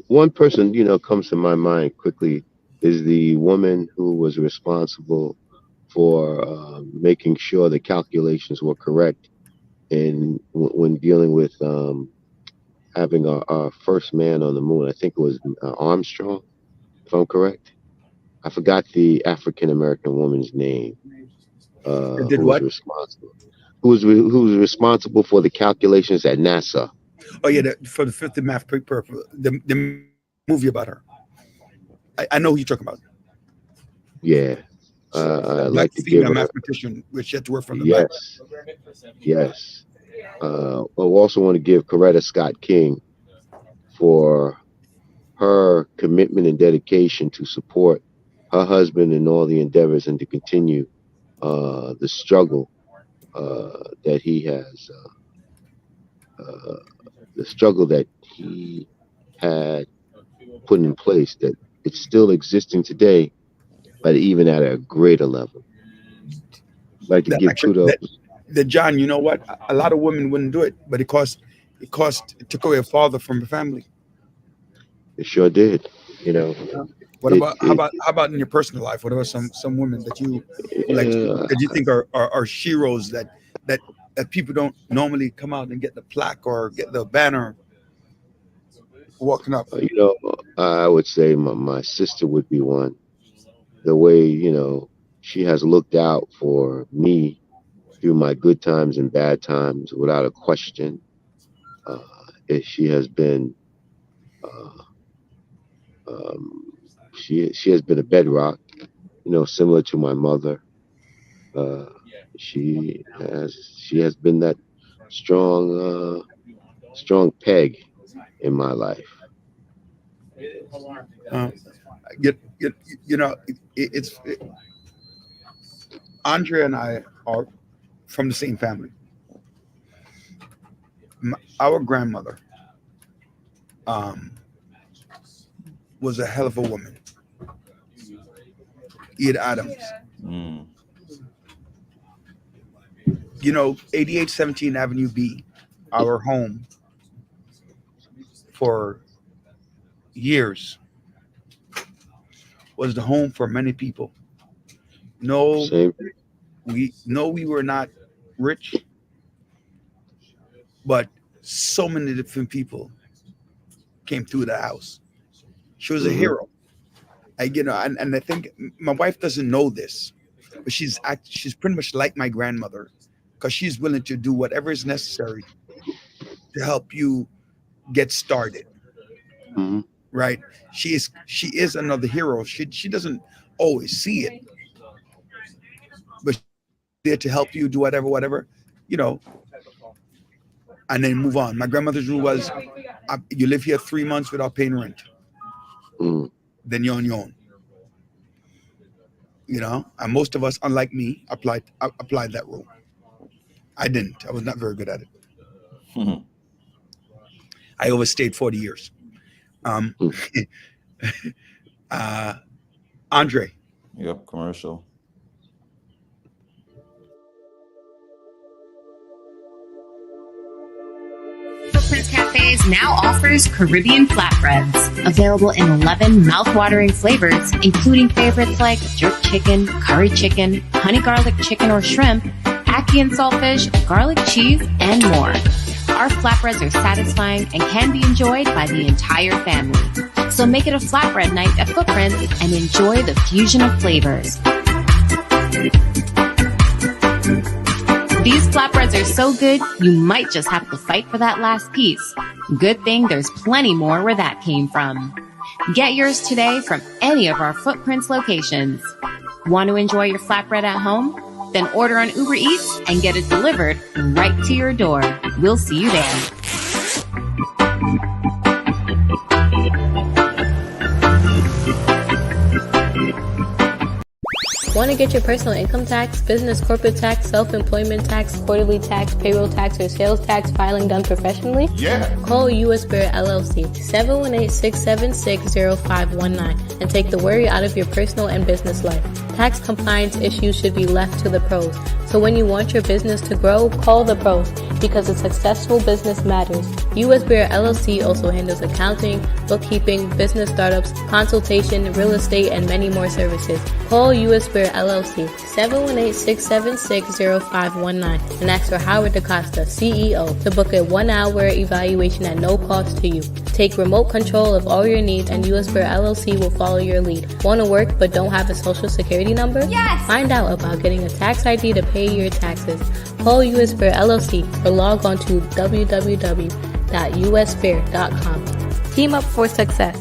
One person, comes to my mind quickly is the woman who was responsible for making sure the calculations were correct in when dealing with having our first man on the moon. I think it was Armstrong, if I'm correct. I forgot the African American woman's name. Did who what? was responsible? Who was responsible for the calculations at NASA? Oh yeah, for the Fifth and Math Purple, the movie about her. I know who you're talking about. Yeah. I'd Black like to give female her, mathematician, which she had to work from the back. yes. I also want to give Coretta Scott King for her commitment and dedication to support her husband in all the endeavors and to continue the struggle that he has, the struggle that he had put in place, that it's still existing today, but even at a greater level. I'd like to That give actually, kudos. that John, you know what? A lot of women wouldn't do it, but it took away a father from the family. It sure did. You know, What It- about how about in your personal life? What about some women that you like that you think are sheroes that people don't normally come out and get the plaque or get the banner walking up? you know, I would say my sister would be one. The way, you know, she has looked out for me through my good times and bad times without a question. She has been, she has been a bedrock, you know, similar to my mother. She has been that strong peg in my life. You know, Andrea and I are from the same family. Our grandmother was a hell of a woman. Ed Adams. Mm. You know, 8817 Avenue B, our home for years, was the home for many people. No, Same. we were not rich, but so many different people came through the house. She was a Mhm. hero. And I think my wife doesn't know this, but she's pretty much like my grandmother, because she's willing to do whatever is necessary to help you get started. Mhm. Right? She is another hero. She doesn't always see it, but she's there to help you do whatever, you know, and then move on. My grandmother's rule was, you live here 3 months without paying rent, Mm. then you're on your own. You know, and most of us, unlike me, applied that rule. I didn't. I was not very good at it. Mhm. I overstayed 40 years. Mm. Andre, Yep, commercial. Footprints Cafes now offers Caribbean flatbreads, available in 11 mouthwatering flavors, including favorites like jerk chicken, curry chicken, honey garlic chicken or shrimp, ackee and saltfish, garlic cheese, and more. Our flatbreads are satisfying and can be enjoyed by the entire family. So make it a flatbread night at Footprints and enjoy the fusion of flavors. These flatbreads are so good, you might just have to fight for that last piece. Good thing there's plenty more where that came from. Get yours today from any of our Footprints locations. Want to enjoy your flatbread at home? Then order on Uber Eats and get it delivered right to your door. We'll see you there. Want to get your personal income tax, business corporate tax, self-employment tax, quarterly tax, payroll tax, or sales tax filing done professionally? Yeah. Call U.S. Spirit LLC 718-676-0519 and take the worry out of your personal and business life. Tax compliance issues should be left to the pros. So when you want your business to grow, call the pros, because a successful business matters. U.S. Spirit LLC also handles accounting, bookkeeping, business startups, consultation, real estate, and many more services. Call U.S. Spirit LLC 718-676-0519 and ask for Howard DaCosta, CEO, to book a 1-hour evaluation at no cost to you. Take remote control of all your needs, and U.S. Spirit LLC will follow your lead. Want to work but don't have a social security number? Yes! Find out about getting a tax ID to pay your taxes. Call U.S. Spirit LLC or log on to www.usspirit.com. Team up for success.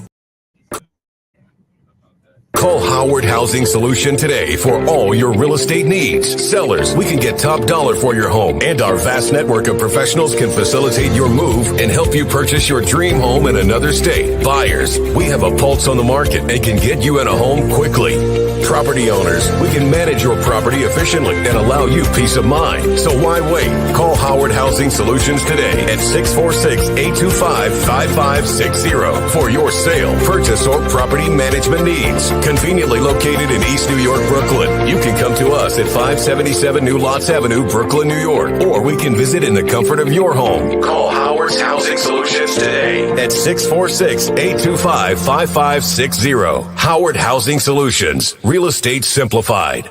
Call Howard Housing Solution today for all your real estate needs. Sellers, we can get top dollar for your home, and our vast network of professionals can facilitate your move and help you purchase your dream home in another state. Buyers, we have a pulse on the market and can get you in a home quickly. Property owners, we can manage your property efficiently and allow you peace of mind. So why wait? Call Howard Housing Solutions today at 646-825-5560 for your sale, purchase, or property management needs. Conveniently located in East New York, Brooklyn. You can come to us at 577 New Lots Avenue, Brooklyn, New York, or we can visit in the comfort of your home. Call Howard's Housing Solutions today at 646-825-5560. Howard Housing Solutions. Real estate simplified.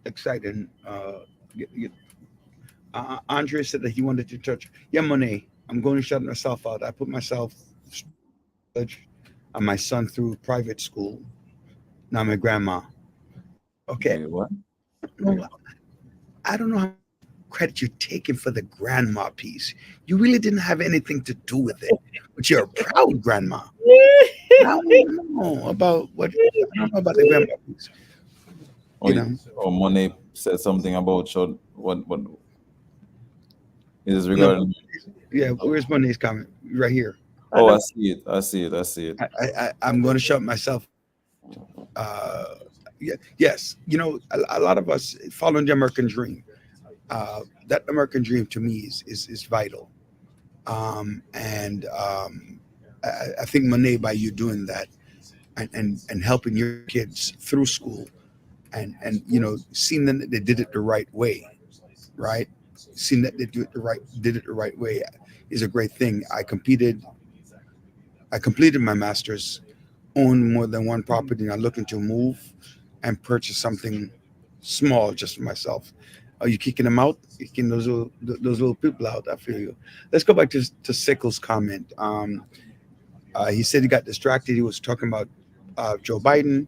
Exciting. Andre said that he wanted to touch. Yeah, Monet, I'm going to shut myself out. I put myself and my son through private school. Now my grandma. Okay. What? I don't know how much credit you're taking for the grandma piece. You really didn't have anything to do with it, but you're a proud grandma. I don't know about the grandma piece. Or Monet said something about what is regarding. Yeah, where's Monet's comment? Right here. Oh, I see it. I'm going to shut myself. Yes, a lot of us following the American dream. That American dream to me is vital. I think, Monet, by you doing that and helping your kids through school and seeing that they did it the right way, right? Seeing that they did it the right way is a great thing. I completed my master's, own more than one property, and I'm looking to move and purchase something small just for myself. Are you kicking them out? You kicking those little people out? I feel you. Let's go back to Sickles' comment. He said he got distracted. He was talking about Joe Biden.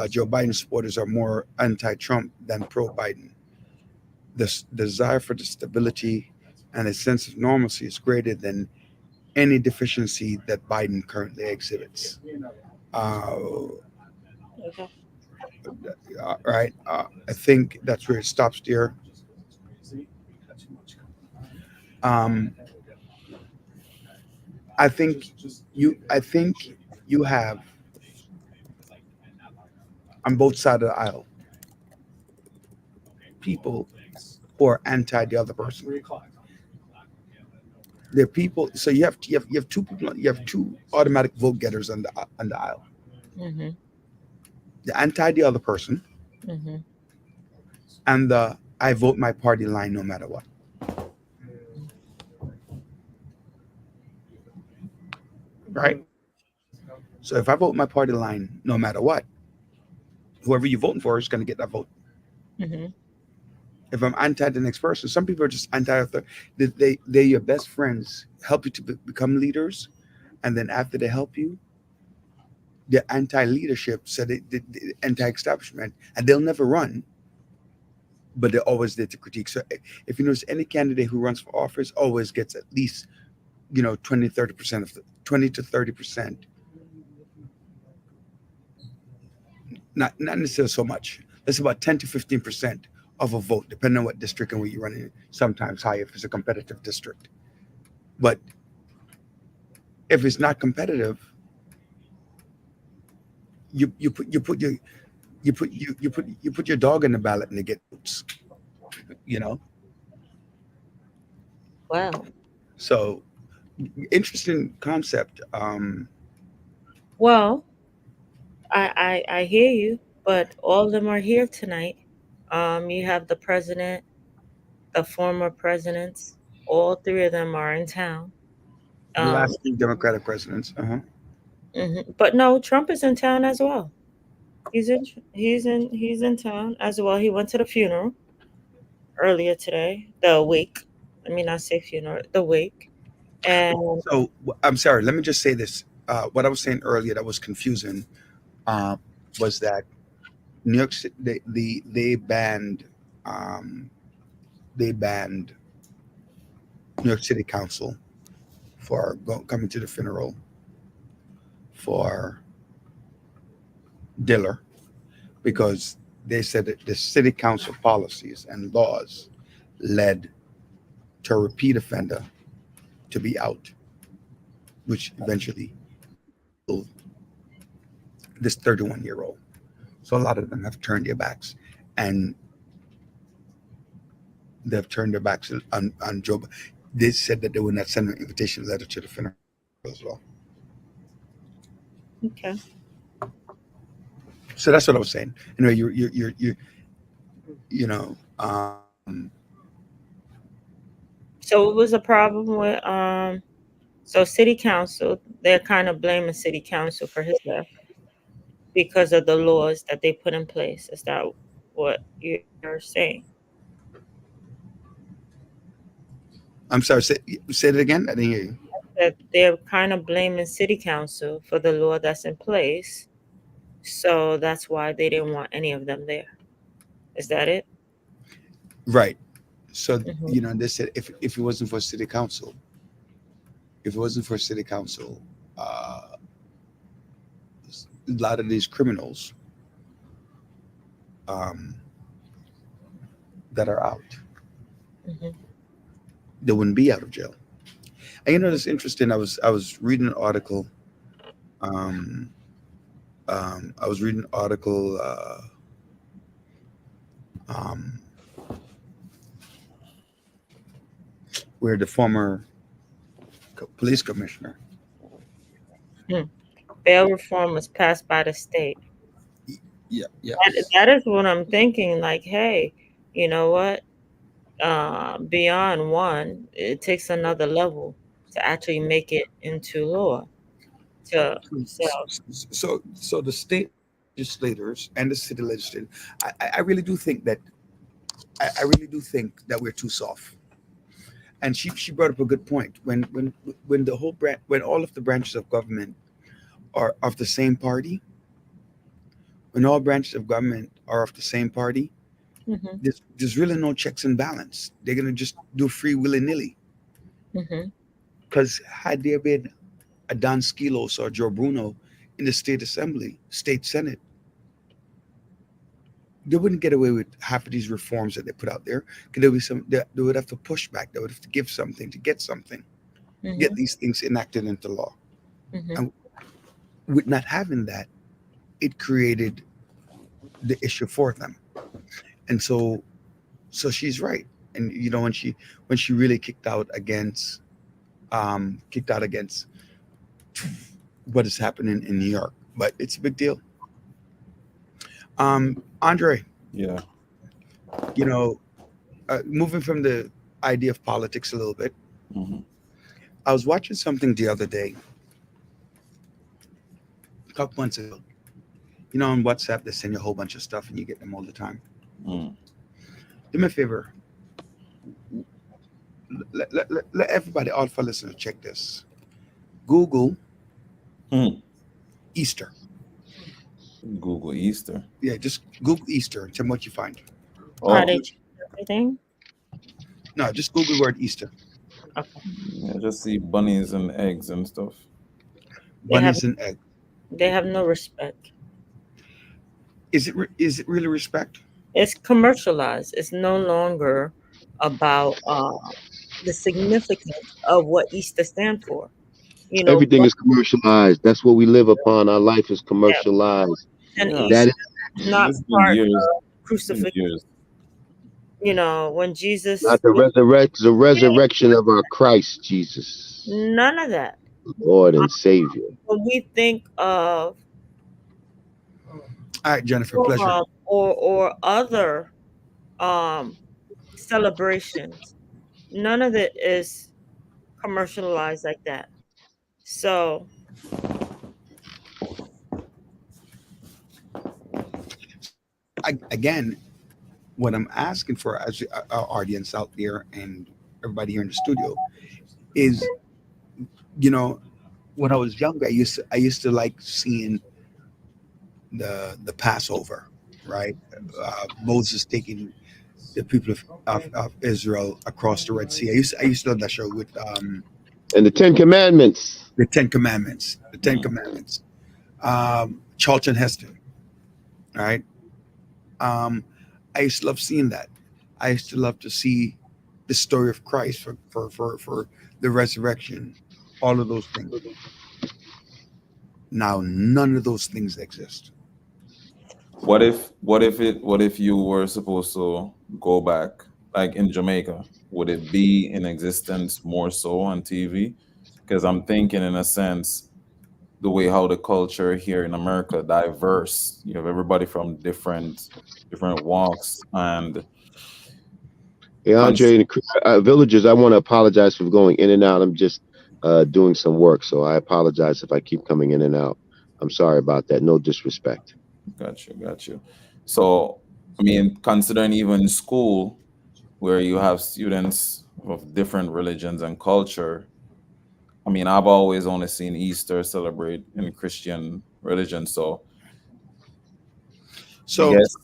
Joe Biden supporters are more anti-Trump than pro-Biden. The desire for the stability and a sense of normalcy is greater than any deficiency that Biden currently exhibits. Right. I think that's where it stops there. I think you have on both sides of the aisle people who are anti the other person. They're people. So you have two people. You have two automatic vote getters on the aisle. Mm-hmm. The anti the other person, Mm-hmm. and the I vote my party line no matter what. Right. So if I vote my party line no matter what, whoever you're voting for is going to get that vote. Mm-hmm. If I'm anti the next person, some people are just anti. They're your best friends, help you to become leaders, and then after they help you, they're anti-leadership, so they're anti-establishment, and they'll never run, but they're always there to critique. So if you notice, any candidate who runs for office always gets at least 20 to 30%. Not necessarily so much. That's about 10 to 15% of a vote, depending on what district and where you're running. Sometimes higher if it's a competitive district. But if it's not competitive, you put your dog in the ballot and they get votes. Wow. So interesting concept. Well, I hear you, but all of them are here tonight. You have the president, the former presidents. All three of them are in town. The last three Democratic presidents. But no, Trump is in town as well. He's in town as well. He went to the funeral earlier today. The wake. I mean, I say funeral. The wake. And so I'm sorry. Let me just say this. What I was saying earlier that was confusing was that New York City they banned New York City Council for coming to the funeral for Diller, because they said that the city council policies and laws led to a repeat offender to be out, which eventually killed this 31-year-old. So a lot of them have turned their backs, and they've turned their backs on Joe. They said that they would not send an invitation letter to the funeral as well. Okay. So that's what I was saying. Anyway, So what was the problem with so city council, they're kind of blaming city council for his death because of the laws that they put in place. Is that what you're saying? I'm sorry. Say it again. I didn't hear you. That they're kind of blaming city council for the law that's in place. So that's why they didn't want any of them there. Is that it? Right. So Mhm. they said if it wasn't for city council, a lot of these criminals that are out, Mhm. they wouldn't be out of jail. And it's interesting. I was reading an article. I was reading an article where the former police commissioner. Bail reform was passed by the state. Yeah. That is what I'm thinking. Like, hey, you know what? Beyond one, it takes another level to actually make it into law. So So the state legislators and the city legislators, I really do think that we're too soft. And she brought up a good point. When all of the branches of government are of the same party, when all branches of government are of the same party, Mhm. there's really no checks and balance. They're gonna just do free willy-nilly. Mhm. Because had there been a Don Skilos or Joe Bruno in the state senate, they wouldn't get away with half of these reforms that they put out there. Because there would be they would have to push back. They would have to give something to get something, get Mhm. these things enacted into law. Mhm. And with not having that, it created the issue for them. And so she's right. And when she really kicked out against what is happening in New York. But it's a big deal. Andre, Yeah. moving from the idea of politics a little bit, Hmm. I was watching something the other day, a couple months ago. On WhatsApp, they send you a whole bunch of stuff and you get them all the time. Mm. Do me a favor. Let everybody, all for listeners, check this. Google Hmm. Easter. Google Easter. Yeah, just Google Easter and tell me what you find. Are Oh, they everything? No, just Google the word Easter. Okay. yeah, just see bunnies and eggs and stuff. They have Bunnies and egg. they have no respect. Is it really respect? It's commercialized. It's no longer about the significance of what Easter stands for. Everything But is commercialized. That's what we live upon. Our life is yeah, commercialized. and Yeah. That Easter is is not It's been part years. of Been crucifixion. years. When Jesus, not the resurrection of our Christ Jesus, none of that. Lord and Savior. When we think of All right, Jennifer, pleasure. or other celebrations, none of it is commercialized like that. So Again, what I'm asking for as our audience out there and everybody here in the studio is, when I was younger, I used to like seeing the Passover, right? Moses taking the people of Israel across the Red Sea. I used to love that show with And the Ten Commandments. The Ten Commandments. The Ten Commandments. Charlton Heston. All right. I used to love seeing that. I used to love to see the story of Christ for the resurrection, all of those things. Now, none of those things exist. What if you were supposed to go back, like in Jamaica? Would it be in existence more so on TV? Because I'm thinking, in a sense, the way how the culture here in America diverse. You have everybody from different walks, and Hey, Andre and Chris, villagers, I want to apologize for going in and out. I'm just doing some work, so I apologize if I keep coming in and out. I'm sorry about that. No disrespect. got you. So, I mean, considering even school, where you have students of different religions and culture, I mean, I've always only seen Easter celebrate in Christian religion. So So, yes,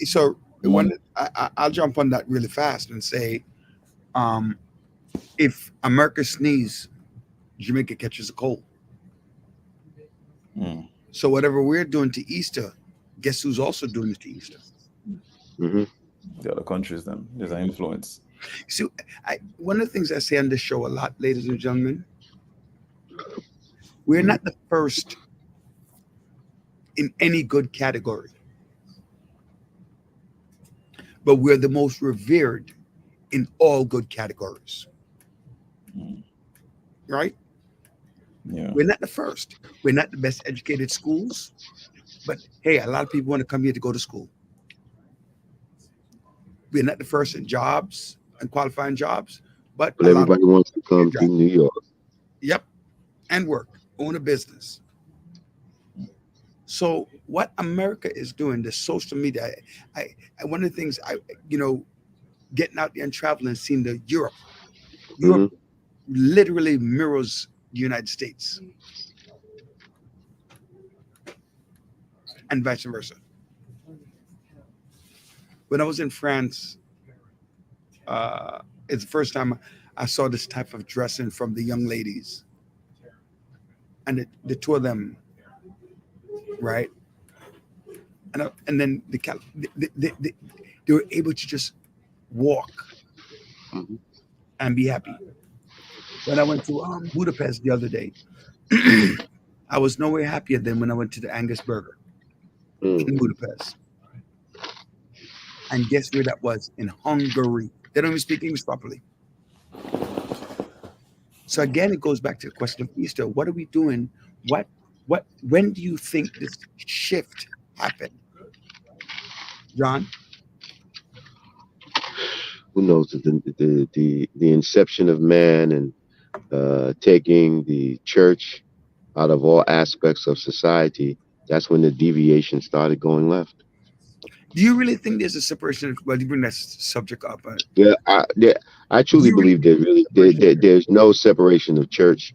so one, I'll jump on that really fast and say, if America sneezes, Jamaica catches a cold. Mm. So whatever we're doing to Easter, guess who's also doing it to Easter? Mm-hmm. The other countries, then there's an influence. See, one of the things I say on this show a lot, ladies and gentlemen, we're not the first in any good category, but we're the most revered in all good categories. Right? Yeah. We're not the first. We're not the best educated schools, but hey, a lot of people want to come here to go to school. We're not the first in jobs and qualifying jobs, but everybody wants to come to New York. Yep. And work, own a business. So what America is doing, the social media, I one of the things getting out there and traveling, seeing the Europe literally mirrors the United States and vice versa. When I was in France, it's the first time I saw this type of dressing from the young ladies, and the two of them, right? And then they were able to just walk and be happy. When I went to Budapest the other day, I was nowhere happier than when I went to the Angus Burger in Budapest. And guess where that was? In Hungary. They don't even speak English properly. So again, it goes back to the question of Easter. What are we doing? When do you think this shift happened? John? Who knows? The inception of man and taking the church out of all aspects of society, that's when the deviation started going left. Do you really think there's a separation? Well, you bring that subject up. I truly believe there's no separation of church.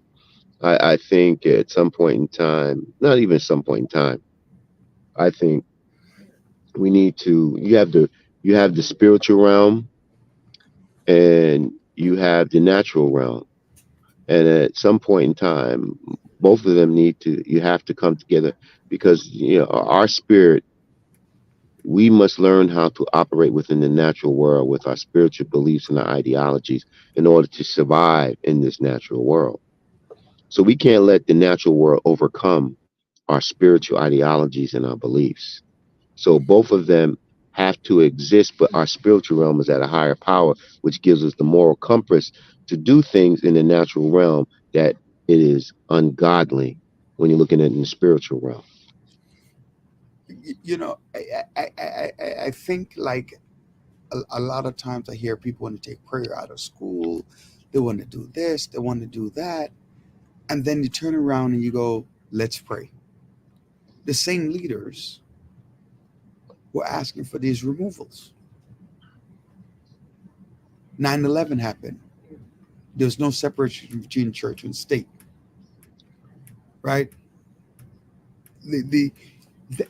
I think at some point in time, not even some point in time, I think we need to. You have the spiritual realm, and you have the natural realm, and at some point in time, both of them you have to come together, because our spirit. We must learn how to operate within the natural world with our spiritual beliefs and our ideologies in order to survive in this natural world. So we can't let the natural world overcome our spiritual ideologies and our beliefs. So both of them have to exist, but our spiritual realm is at a higher power, which gives us the moral compass to do things in the natural realm that it is ungodly when you're looking at it in the spiritual realm. I think like a lot of times I hear people want to take prayer out of school. They want to do this, they want to do that. And then you turn around and you go, let's pray. The same leaders were asking for these removals. 9/11 happened. There was no separation between church and state. Right?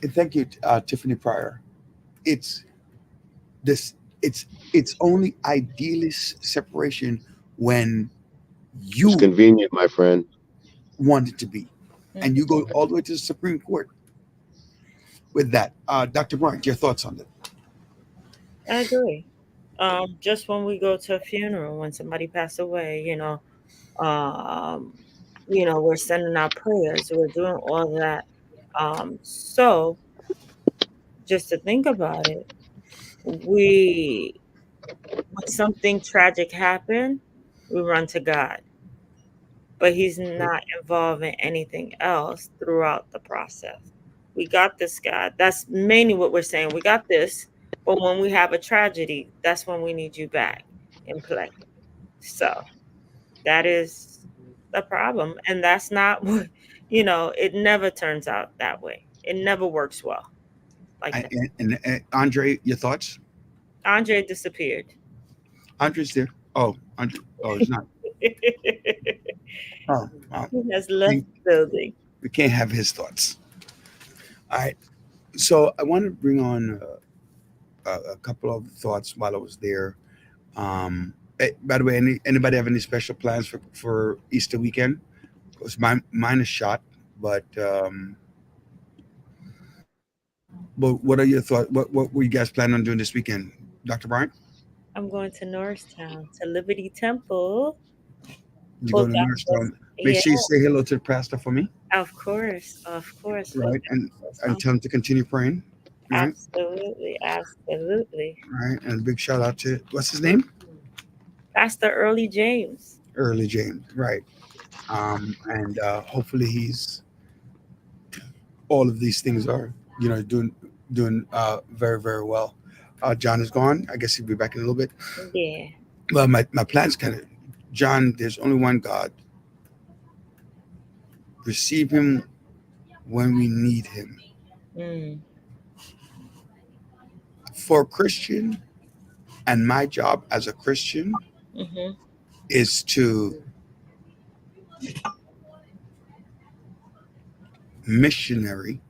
Thank you, Tiffany Pryor. It's only idealist separation when You It's convenient, my friend. want it to be. And you go all the way to the Supreme Court with that. Dr. Bryant, your thoughts on that? I agree. Just when we go to a funeral, when somebody passed away, um, we're sending out prayers, we're doing all that. So just to think about it, we when something tragic happened, we run to God, but He's not involved in anything else throughout the process. We got this, God. That's mainly what we're saying. We got this, but when we have a tragedy, that's when we need you back in play. So that is the problem. And that's not what, it never turns out that way. It never works well like that. And Andre, your thoughts? Andre disappeared. Andre's there. Oh, Andre. Oh, he's not. He Oh, has left the building. we can't have his thoughts. All right. So I want to bring on a couple of thoughts while I was there. By the way, anybody have any special plans for Easter weekend? Because mine is shot, but what are your thoughts? What were you guys planning on doing this weekend, Dr. Bryant? I'm going to Norristown, to Liberty Temple. You go to Norristown. Make sure you say hello to the pastor for me. Of course. Right, and tell him to continue praying. Right? Absolutely. Right, and a big shout out to what's his name? Pastor Early James. Early James, right? And hopefully he's all of these things are doing very, very well. John is gone. I guess he'll be back in a little bit. Yeah. Well, my plan's kind of John. There's only one God. Receive him when we need him. Mm. For a Christian, and my job as a Christian is to missionary,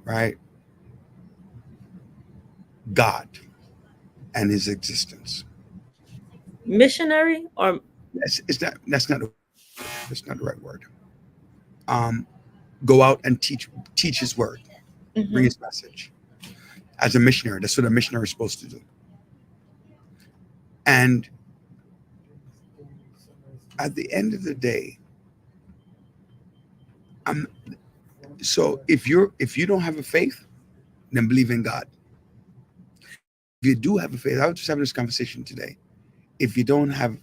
right? God and his existence. Missionary or That's not the right word. Go out and teach his word, bring his message. As a missionary, that's what a missionary is supposed to do. And at the end of the day, so if you don't have a faith, then believe in God. If you do have a faith, I was just having this conversation today. If you don't have,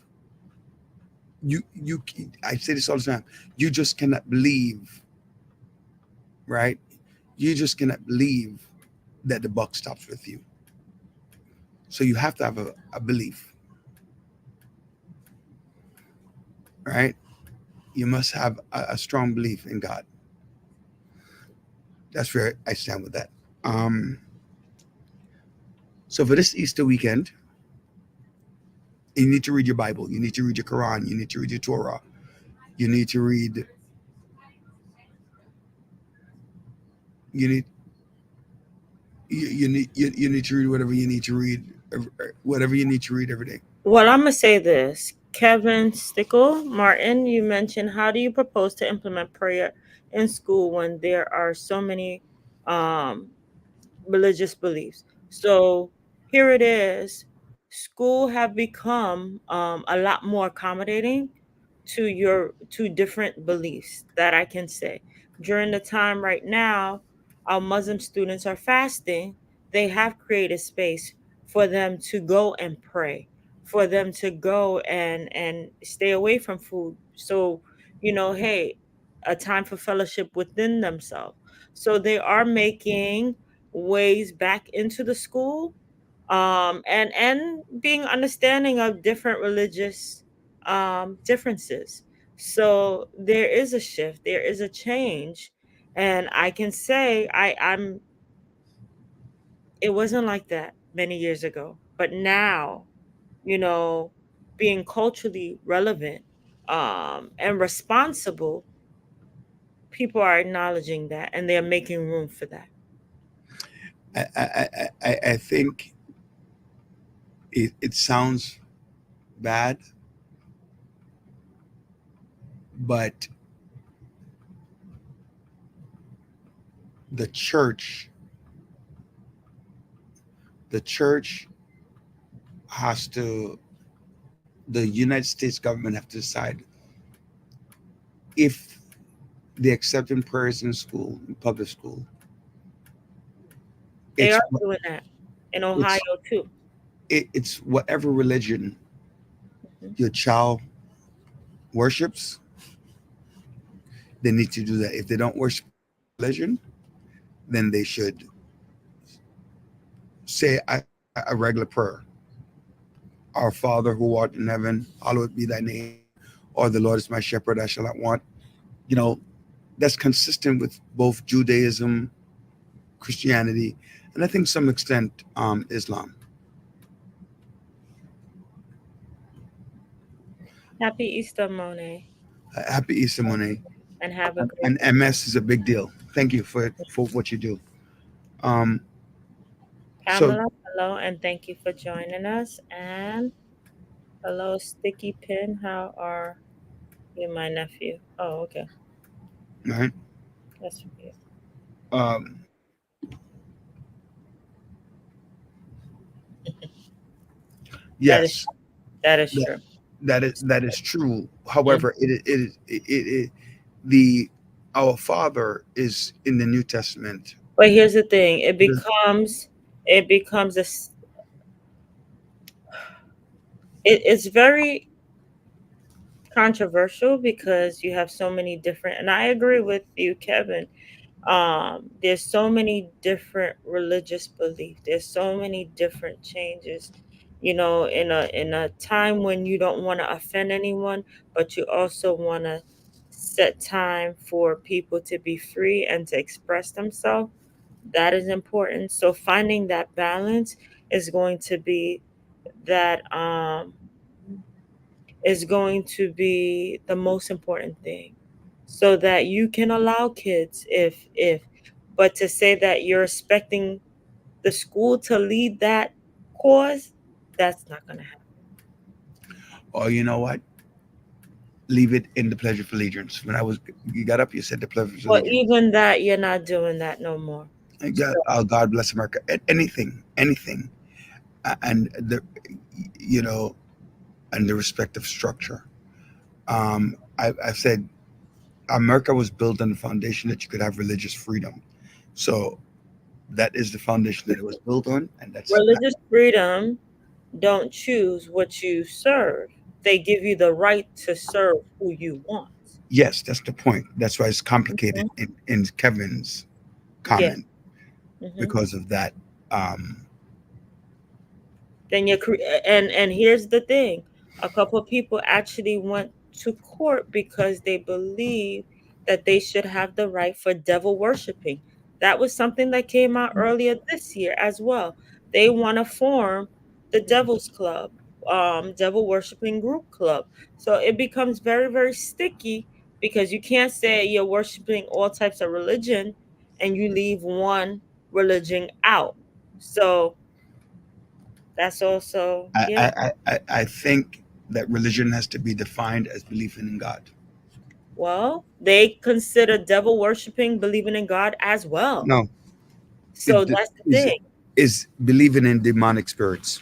I say this all the time, you just cannot believe, right? You just cannot believe that the buck stops with you. So you have to have a belief, right? You must have a strong belief in God. That's where I stand with that. So for this Easter weekend, you need to read your Bible. You need to read your Quran. You need to read your Torah. You need to read. You need to read whatever you need to read. Whatever you need to read every day. Well, I'm gonna say this. Kevin Stickle, Martin, you mentioned, how do you propose to implement prayer in school when there are so many religious beliefs? So here it is. School have become a lot more accommodating to different beliefs, that I can say. During the time right now, our Muslim students are fasting. They have created space for them to go and pray, for them to go and stay away from food. So, hey, a time for fellowship within themselves. So they are making ways back into the school, and being understanding of different religious differences. So there is a shift, there is a change, and I can say it wasn't like that many years ago, but now, being culturally relevant and responsible, people are acknowledging that and they're making room for that. I think it sounds bad, but the church has to, the United States government have to decide if they accepting prayers in school, in public school. They It's are doing that in Ohio too. it's whatever religion Mhm. your child worships, they need to do that. If they don't worship religion, then they should say a regular prayer. Our Father who art in heaven, hallowed be thy name, or the Lord is my shepherd, I shall not want. You know, that's consistent with both Judaism, Christianity, and I think some extent Islam. Happy Easter, Monet, Happy Easter, Monet. and have a great And MS is a big deal. Thank you for what you do. So Pamela. Hello, and thank you for joining us. And hello, Sticky Pin. How are you, my nephew? Oh, okay. right. That's weird. Yes, That is that- true. that is true. However, the our Father is in the New Testament. But here's the thing: it becomes a. It's very controversial because you have so many different, and I agree with you, Kevin. There's so many different religious beliefs. There's so many different changes. In a time when you don't want to offend anyone, but you also want to set time for people to be free and to express themselves. That is important. So finding that balance is going to be that is going to be the most important thing, so that you can allow kids, if but to say that you're expecting the school to lead that cause, that's not going to happen. Or you know what? Leave it in the Pledge of Allegiance. When you got up, you said the Pledge of Well, Allegiance. even that, you're not doing that no more. God bless America. Anything, and the and the respective structure. I've said America was built on the foundation that you could have religious freedom. So that is the foundation that it was built on, and that's Religious freedom don't choose what you serve. They give you the right to serve who you want. yes, that's the point. That's why it's complicated in Kevin's comment Mhm. because of that. Then and here's the thing: a couple of people actually went to court because they believe that they should have the right for devil worshiping. That was something that came out earlier this year as well. They want to form the Devil's Club, devil worshiping group club. So it becomes very, very sticky, because you can't say you're worshiping all types of religion and you leave one religion out. So that's also, I think that religion has to be defined as belief in God. well, they consider devil worshiping believing in God as well. No, So it that's the thing. is believing in demonic spirits,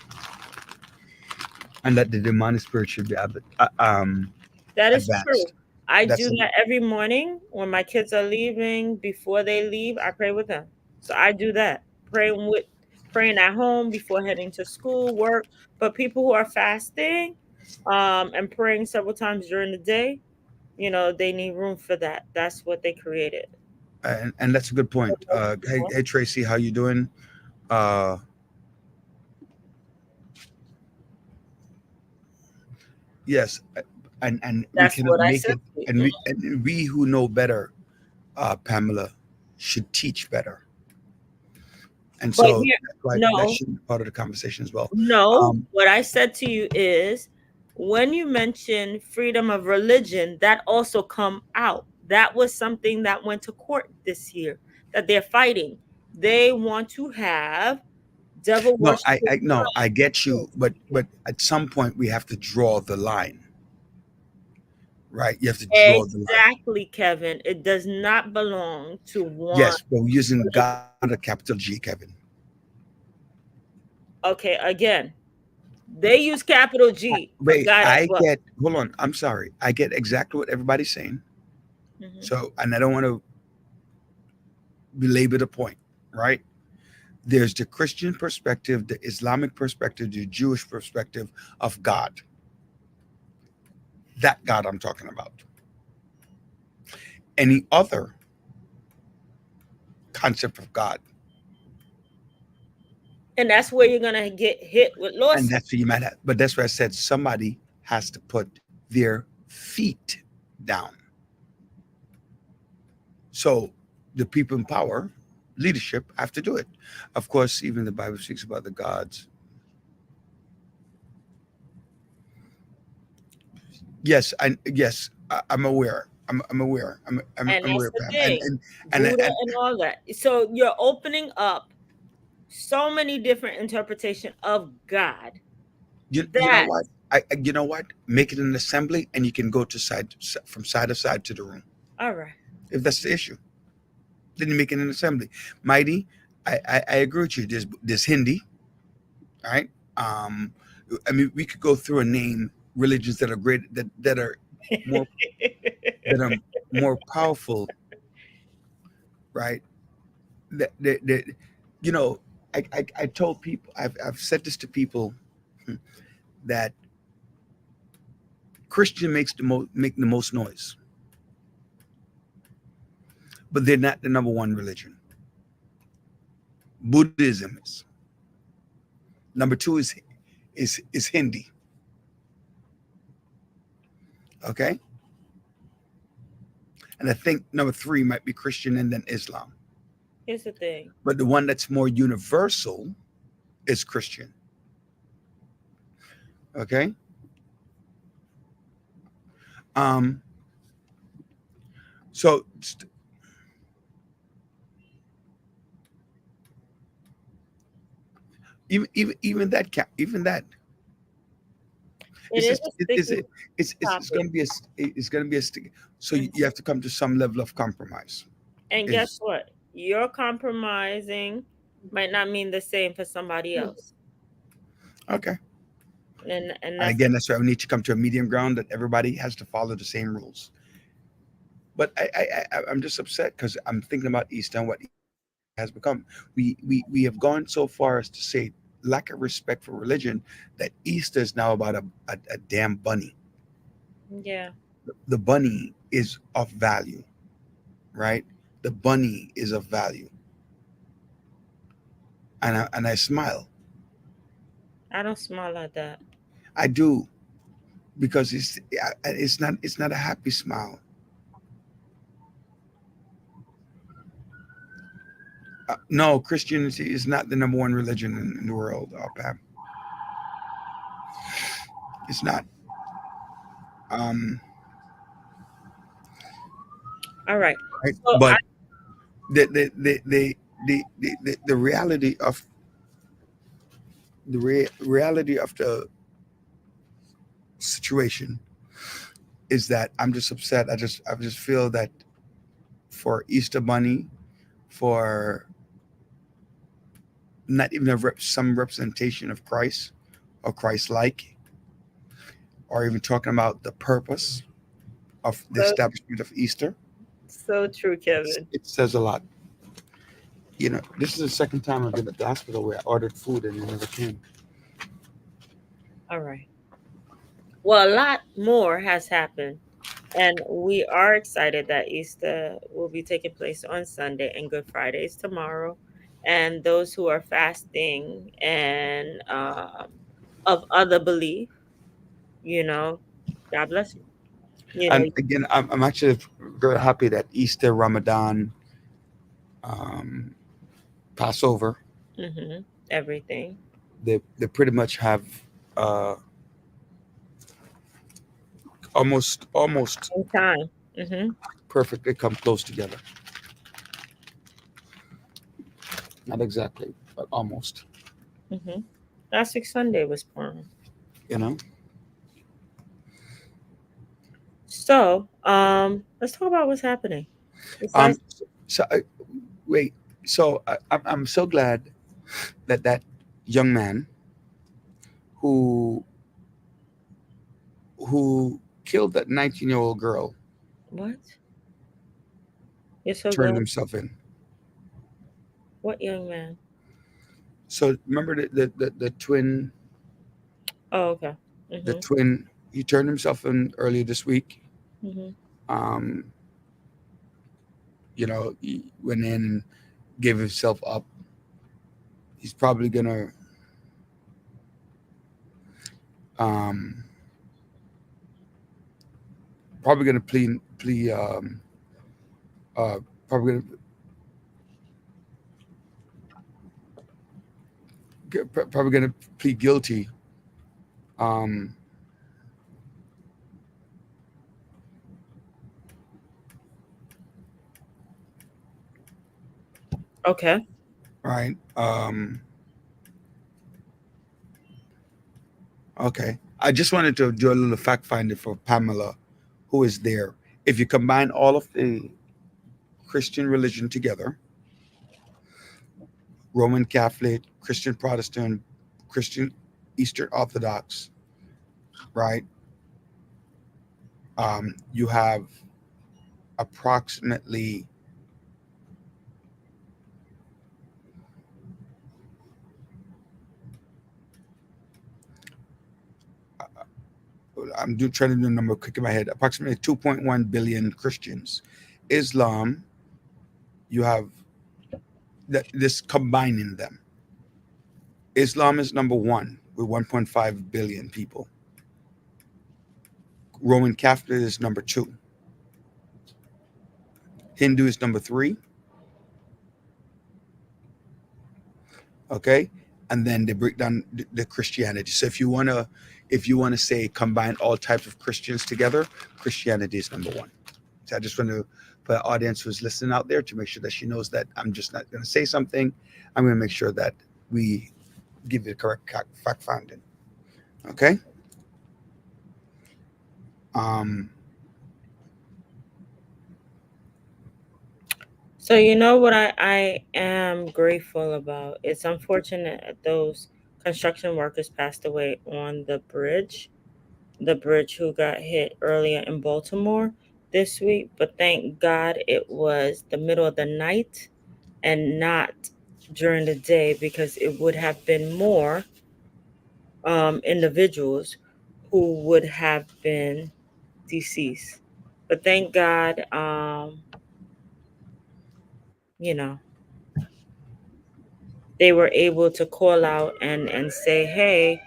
and that the demonic spirit should be That is advanced. true. I That's do it. that every morning when my kids are leaving. Before they leave, I pray with them. So I do that. Praying at home before heading to school, work. But people who are fasting, and praying several times during the day, they need room for that. That's what they created. And that's a good point. Hey Tracy, how you doing? Yes, and we That's cannot what I make said. it, and we who know better, Pamela, should teach better. And But so here- that's why no. that should be part of the conversation as well. No, what I said to you is, when you mention freedom of religion, that also come out. That was something that went to court this year, that they're fighting. They want to have devil No, worship. I get you, but at some point we have to draw the line. right? You have to draw the line. Exactly, Kevin. It does not belong to one. Yes, but we're using God, a capital G, Kevin. Okay, again, they use capital G. For Wait, God as well. hold on. I'm sorry. I get exactly what everybody's saying. Mhm. So, and I don't want to belabor the point, right? There's the Christian perspective, the Islamic perspective, the Jewish perspective of God. That God I'm talking about. Any other concept of God, And that's where you're gonna get hit with and lawsuits. that's what you might have. But that's why I said somebody has to put their feet down. So the people in power, leadership, have to do it. Of course, even the Bible speaks about the gods. Yes, I'm aware. I'm aware. I'm And that's aware, the Pam. thing. And Buddha and all that. So you're opening up so many different interpretation of God. you know what? You know what? Make it an assembly, and you can go to from side to side to the room. All right. If that's the issue, then you make it an assembly. Mighty, I agree with you. There's Hindi, right? I mean, we could go through and name religions that are great, that are more that are more powerful, right? That you know, I told people, I've said this to people, that Christian make the most noise, but they're not the number one religion. Buddhism is. Number two is Hindi. Okay? And I think number three might be Christian and then Islam. Here's the thing. But the one that's more universal is Christian. Okay? So even that It is a sticky it's going to be a sticky. So you have to come to some level of compromise. And guess what? Your compromising might not mean the same for somebody else. Okay. And again, that's why we need to come to a medium ground that everybody has to follow the same rules. But I'm just upset because I'm thinking about Easter and what it has become. We have gone so far as to say lack of respect for religion that Easter is now about a damn bunny. Yeah. The bunny is of value, right? The bunny is of value. And I smile. I don't smile like that. I do, because it's not a happy smile. No, Christianity is not the number one religion in the world, Pam. It's not. All right. So but the reality of reality of the situation is that I'm just upset. I just feel that for Easter Bunny, for not even some representation of Christ or Christ-like, or even talking about the purpose of the establishment of Easter. So true, Kevin. It says a lot. You know, this is the second time I've been at the hospital where I ordered food and it never came. All right. Well, a lot more has happened, and we are excited that Easter will be taking place on Sunday and Good Friday is tomorrow. And those who are fasting and of other belief, God bless you. And again, I'm actually very happy that Easter, Ramadan, Passover, everything, they pretty much have almost in time. Perfectly come close together. Not exactly, but almost. Last week Sunday was Purim. So, let's talk about what's happening. Um, Besides, so wait. So I'm so glad that that young man who killed that 19-year-old girl what? You're so turned glad. himself in. What young man? So remember the twin, Oh, okay. the Mhm. twin. He turned himself in earlier this week. Mhm. Um, he went in and gave himself up. He's um, probably gonna plea uh, probably gonna probably gonna plead guilty. Um, Okay. right. Okay. I just wanted to do a little fact finding for Pamela, who is there. If you combine all of the Christian religion together, Roman Catholic, Christian Protestant, Christian Eastern Orthodox, right? You have approximately trying to do a number quick in my head. Approximately 2.1 billion Christians. Islam, you have this combining them. Islam is number one with 1.5 billion people. Roman Catholic is number two. Hindu is number three. Okay, and then they break down the Christianity. So if you wanna say combine all types of Christians together, Christianity is number one. So I just want to, for the audience who's listening out there, to make sure that she knows that I'm just not going to say something. I'm going to make sure that we give you the correct fact finding. Okay. So you know what I am grateful about? It's unfortunate that those construction workers passed away on the bridge who got hit earlier in Baltimore this week, but thank God it was the middle of the night and not during the day, because it would have been more individuals who would have been deceased. But thank God, you know, they were able to call out and say, hey,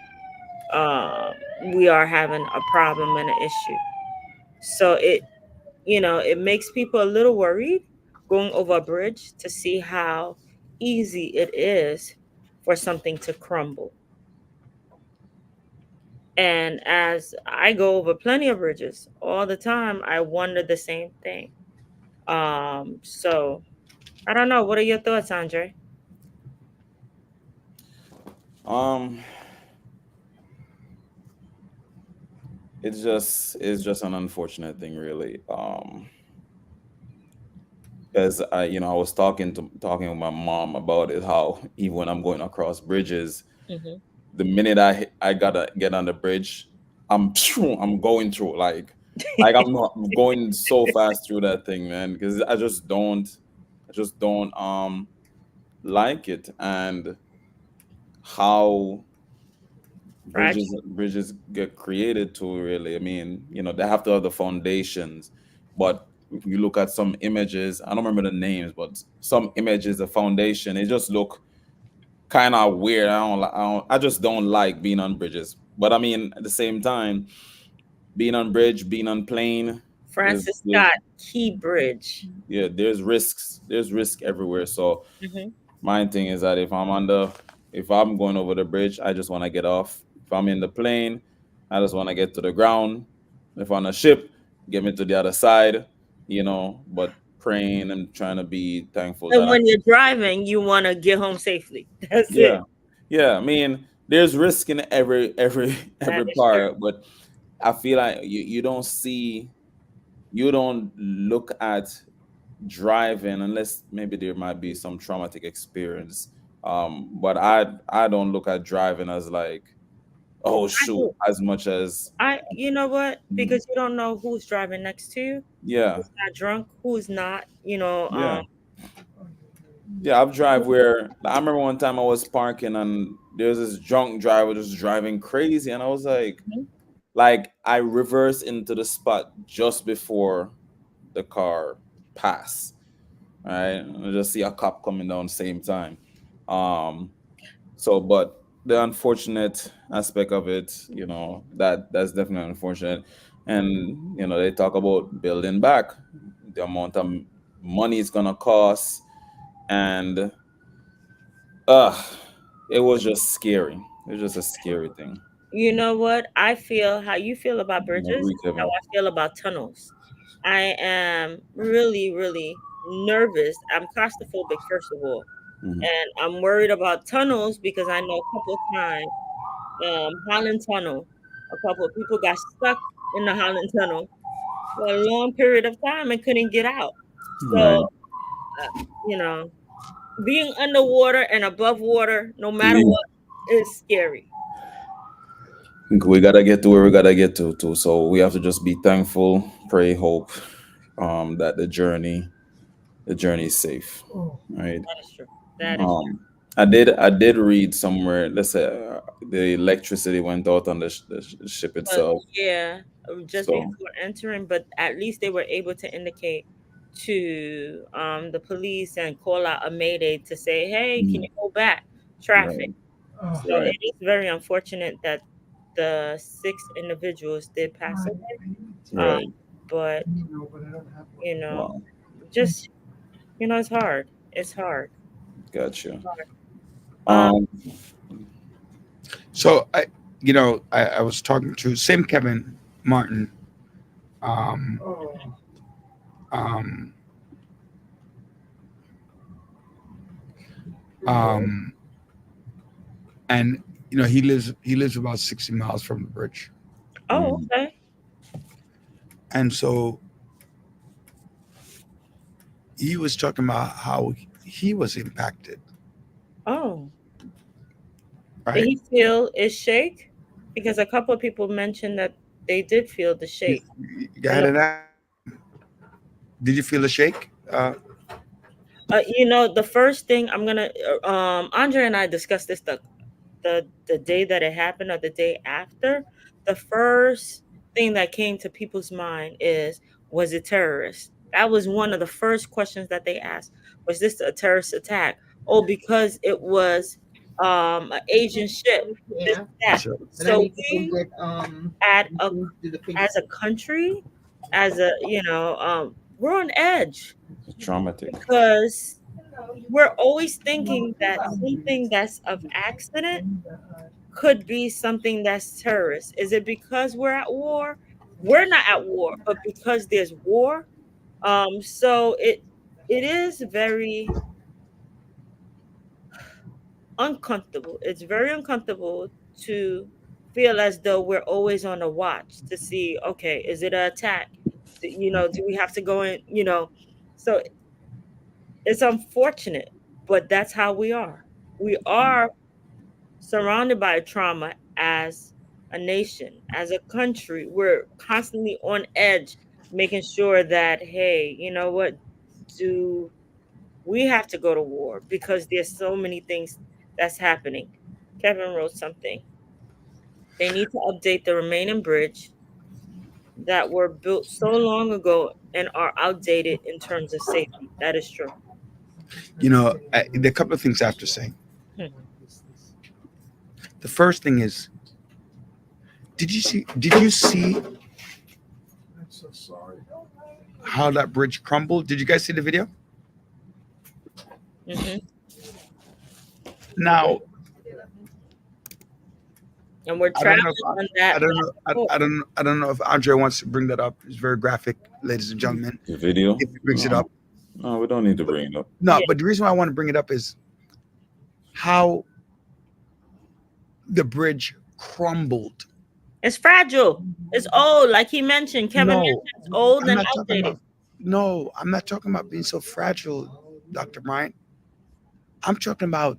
uh, we are having a problem and an issue. So it makes people a little worried going over a bridge to see how easy it is for something to crumble. And as I go over plenty of bridges all the time, I wonder the same thing. So I don't know. What are your thoughts, Andre? Um, it's just an unfortunate thing, really. Because I was talking with my mom about it, how even when I'm going across bridges, Hmm. the minute I gotta get on the bridge, I'm going through like I'm going so fast through that thing, man, because I just don't like it. And how Fragile. bridges get created to, really, I mean, they have to have the foundations. But if you look at some images, I don't remember the names, but some images, the foundation, it just look kind of weird. I just don't like being on bridges. But I mean, at the same time, being on bridge, being on plane, there's, Francis there's Scott Key Bridge. yeah, there's risk everywhere. So Hmm. my thing is that if I'm going over the bridge, I just want to get off. If I'm in the plane, I just want to get to the ground. If on a ship, get me to the other side, but praying and trying to be thankful And that when you're driving, you want to get home safely. That's it. yeah, yeah. I mean, there's risk in every That every is true. part, but I feel like you don't see. you don't look at driving unless maybe there might be some traumatic experience. But I don't look at driving as like, oh I shoot, do. as much as You know what? Because you don't know who's driving next to you, yeah, who's not drunk, who's not, yeah. Yeah, I've drive where I remember one time I was parking and there's this drunk driver just driving crazy, and I was Mhm. like I reversed into the spot just before the car passed. Right, and I just see a cop coming down same time. Um, so, but the unfortunate aspect of it, that's definitely unfortunate. And they talk about building back the amount of money it's gonna cost, and uh it was just scary. It was just a scary thing. You know what? I feel how you feel about I bridges, agree, is how Kevin. I feel about tunnels. I am really, really nervous. I'm claustrophobic, first of all. Mhm. And I'm worried about tunnels because I know a couple of times, Holland Tunnel, a couple of people got stuck in the Holland Tunnel for a long period of time and couldn't get out. Right. So, uh, you know, being underwater and above water, no matter Yeah. what, is scary. We gotta get to where we gotta get to too. So we have to just be thankful, pray, hope, that the journey is safe. Right. That is true. That is true. Um, I did read somewhere. Let's say the electricity went out on the ship But itself. yeah, just So before entering, but at least they were able to indicate to the police and call out a mayday to say, "Hey, can mm, you go back?" Traffic. right, So right, it is very unfortunate that the 6 individuals did pass away. Um, right. but you know, Wow, just it's hard. It's hard. gotcha. Hard. Um, Um, So I was talking to same Kevin Martin, um, um, um, and he lives about 60 miles from the bridge, oh, mm, okay. and so he was talking about how he was impacted, Oh, did right? he feel it shake? Because a couple of people mentioned that they did feel the You, shake. you go ahead and ask. Did you feel a shake? The first thing I'm gonna, Andre and I discussed this the day that it happened or the day after. The first thing that came to people's mind is, was it terrorist? That was one of the first questions that they asked. Was this a terrorist attack? Oh, because it was an Asian ship. This that. So, So we at a as a country, as a we're on edge traumatic. because we're always thinking that something that's of accident could be something that's terrorist. Is it because we're at war? We're not at war, but because there's war. So it is very uncomfortable. It's very uncomfortable to feel as though we're always on the watch to see, okay, is it an attack? Do we have to go in? So it's unfortunate, but that's how we are. We are surrounded by trauma as a nation, as a country. We're constantly on edge, making sure that, hey, you know what? Do we have to go to war because there's so many things that's happening? Kevin wrote something. They need to update the remaining bridge that were built so long ago and are outdated in terms of safety. That is true. there are a couple of things I have to say. Hmm. The first thing is, did you see how that bridge crumbled? Did you guys see the video? Hmm. Now, And we're I don't know traveling if on that. I don't know. I don't know if Andre wants to bring that up. It's very graphic, ladies and gentlemen. The video. If he brings it No, up, no, we don't need to bring it up. no. Yeah. But the reason why I want to bring it up is how the bridge crumbled. It's fragile. It's old, like he mentioned. Kevin mentioned it's old I'm and not talking outdated. about. No, I'm not talking about being so fragile, Dr. Bryant. I'm talking about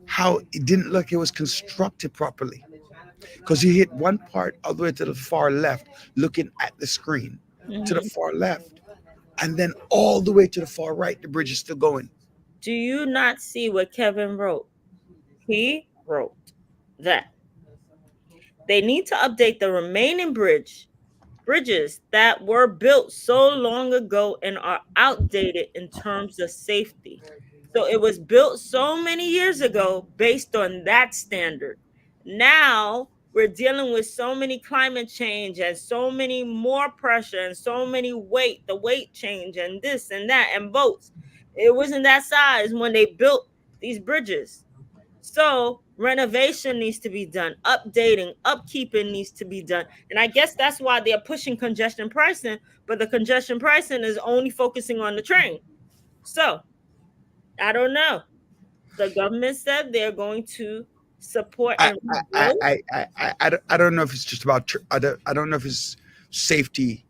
how it didn't look it was constructed properly. Because you hit one part all the way to the far left, looking at the screen, to the Mhm. far left, and then all the way to the far right, the bridge is still going. Do you not see what Kevin wrote? He wrote that they need to update the remaining bridges that were built so long ago and are outdated in terms of safety. So it was built so many years ago based on that standard. Now we're dealing with so many climate change and so many more pressure and so many the weight change and this and that and boats. It wasn't that size when they built these bridges. So renovation needs to be done, updating, upkeeping needs to be done. And I guess that's why they're pushing congestion pricing, but the congestion pricing is only focusing on the train. So I don't know. The government said they're going to support I and I rebuild. I don't know if it's just about I don't know if it's safety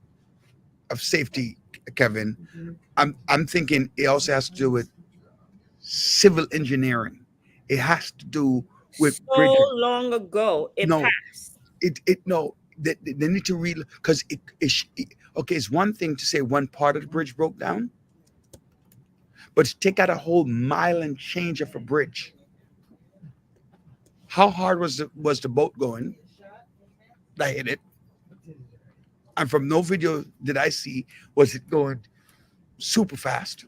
of safety, Kevin. I'm thinking it also has to do with civil engineering. It has to do with So bridges. long ago, it No, passed. no. They need to read because okay. It's one thing to say one part of the bridge broke down, but to take out a whole mile and change of a bridge. How hard was the boat going that hit it? And from no video did I see was it going super fast.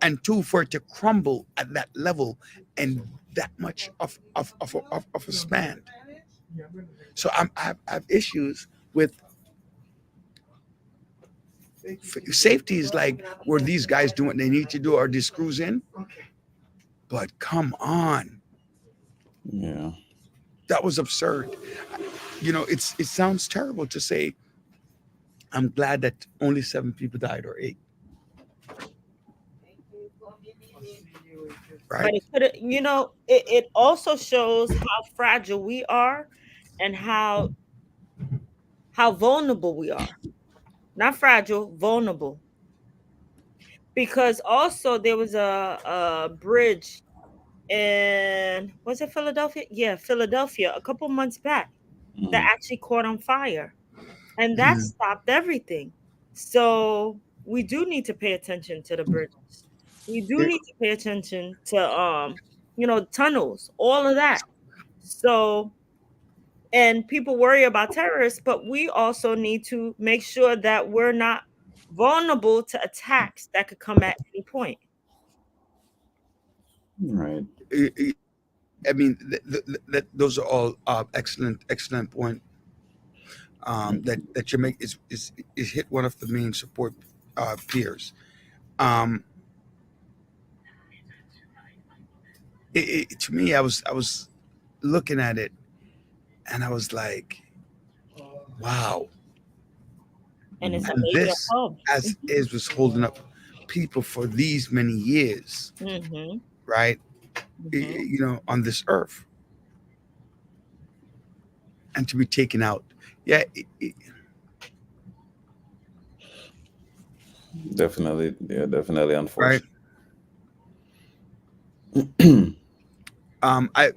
And two, for it to crumble at that level and that much of a span. So I have issues with safety. Is like, were these guys doing what they need to do? Are these screws in? But come on, Yeah. that was absurd. You know, it sounds terrible to say. I'm glad that only 7 people died or 8. But Right? it could, it also shows how fragile we are and how vulnerable we are. Not fragile, vulnerable. Because also there was a bridge in, was it Philadelphia? Yeah, Philadelphia, a couple months back that actually caught on fire. And that Mhm. stopped everything. So we do need to pay attention to the bridges. We do need to pay attention to tunnels, all of that. So, and people worry about terrorists, but we also need to make sure that we're not vulnerable to attacks that could come at any point. Right. I mean, those are all excellent point. That you make is hit one of the main support peers. Um, to me, I was looking at it, and I was like, wow. And it's a And major this, hub. as is, was holding up people for these many years, Mm-hmm. right? Mm-hmm. On this earth, and to be taken out. Yeah, Definitely. Yeah, definitely right. unfortunate.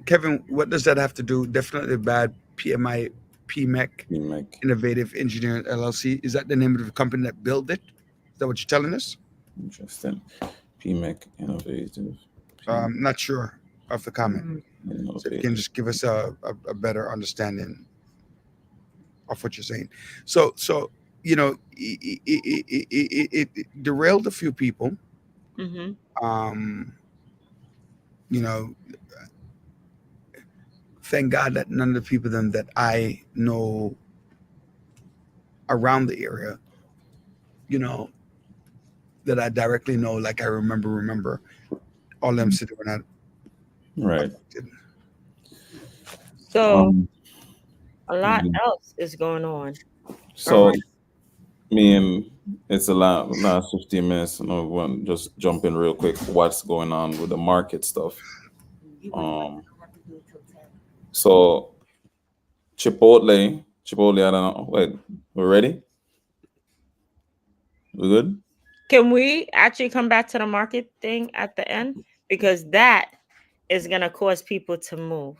Kevin, what does that have to do? Definitely bad. PMI, PMEC, PMEC. Innovative Engineering LLC. Is that the name of the company that built it? Is that what you're telling us? Interesting. PMEC Innovative. Not sure of the comment. So you can just give us a better understanding of what you're saying. So it derailed a few people. Mm-hmm. You know, thank God that none of the people then that I know around the area, that I directly know, like I remember all of them sitting were not Right. affected. So a lot else is going on. So Alright. me and it's a last 15 minutes. I want to just jump in real quick. What's going on with the market stuff? So Chipotle. Chipotle, I don't know. Wait, we're ready? We're good? Can we actually come back to the market thing at the end? Because that is going to cause people to move.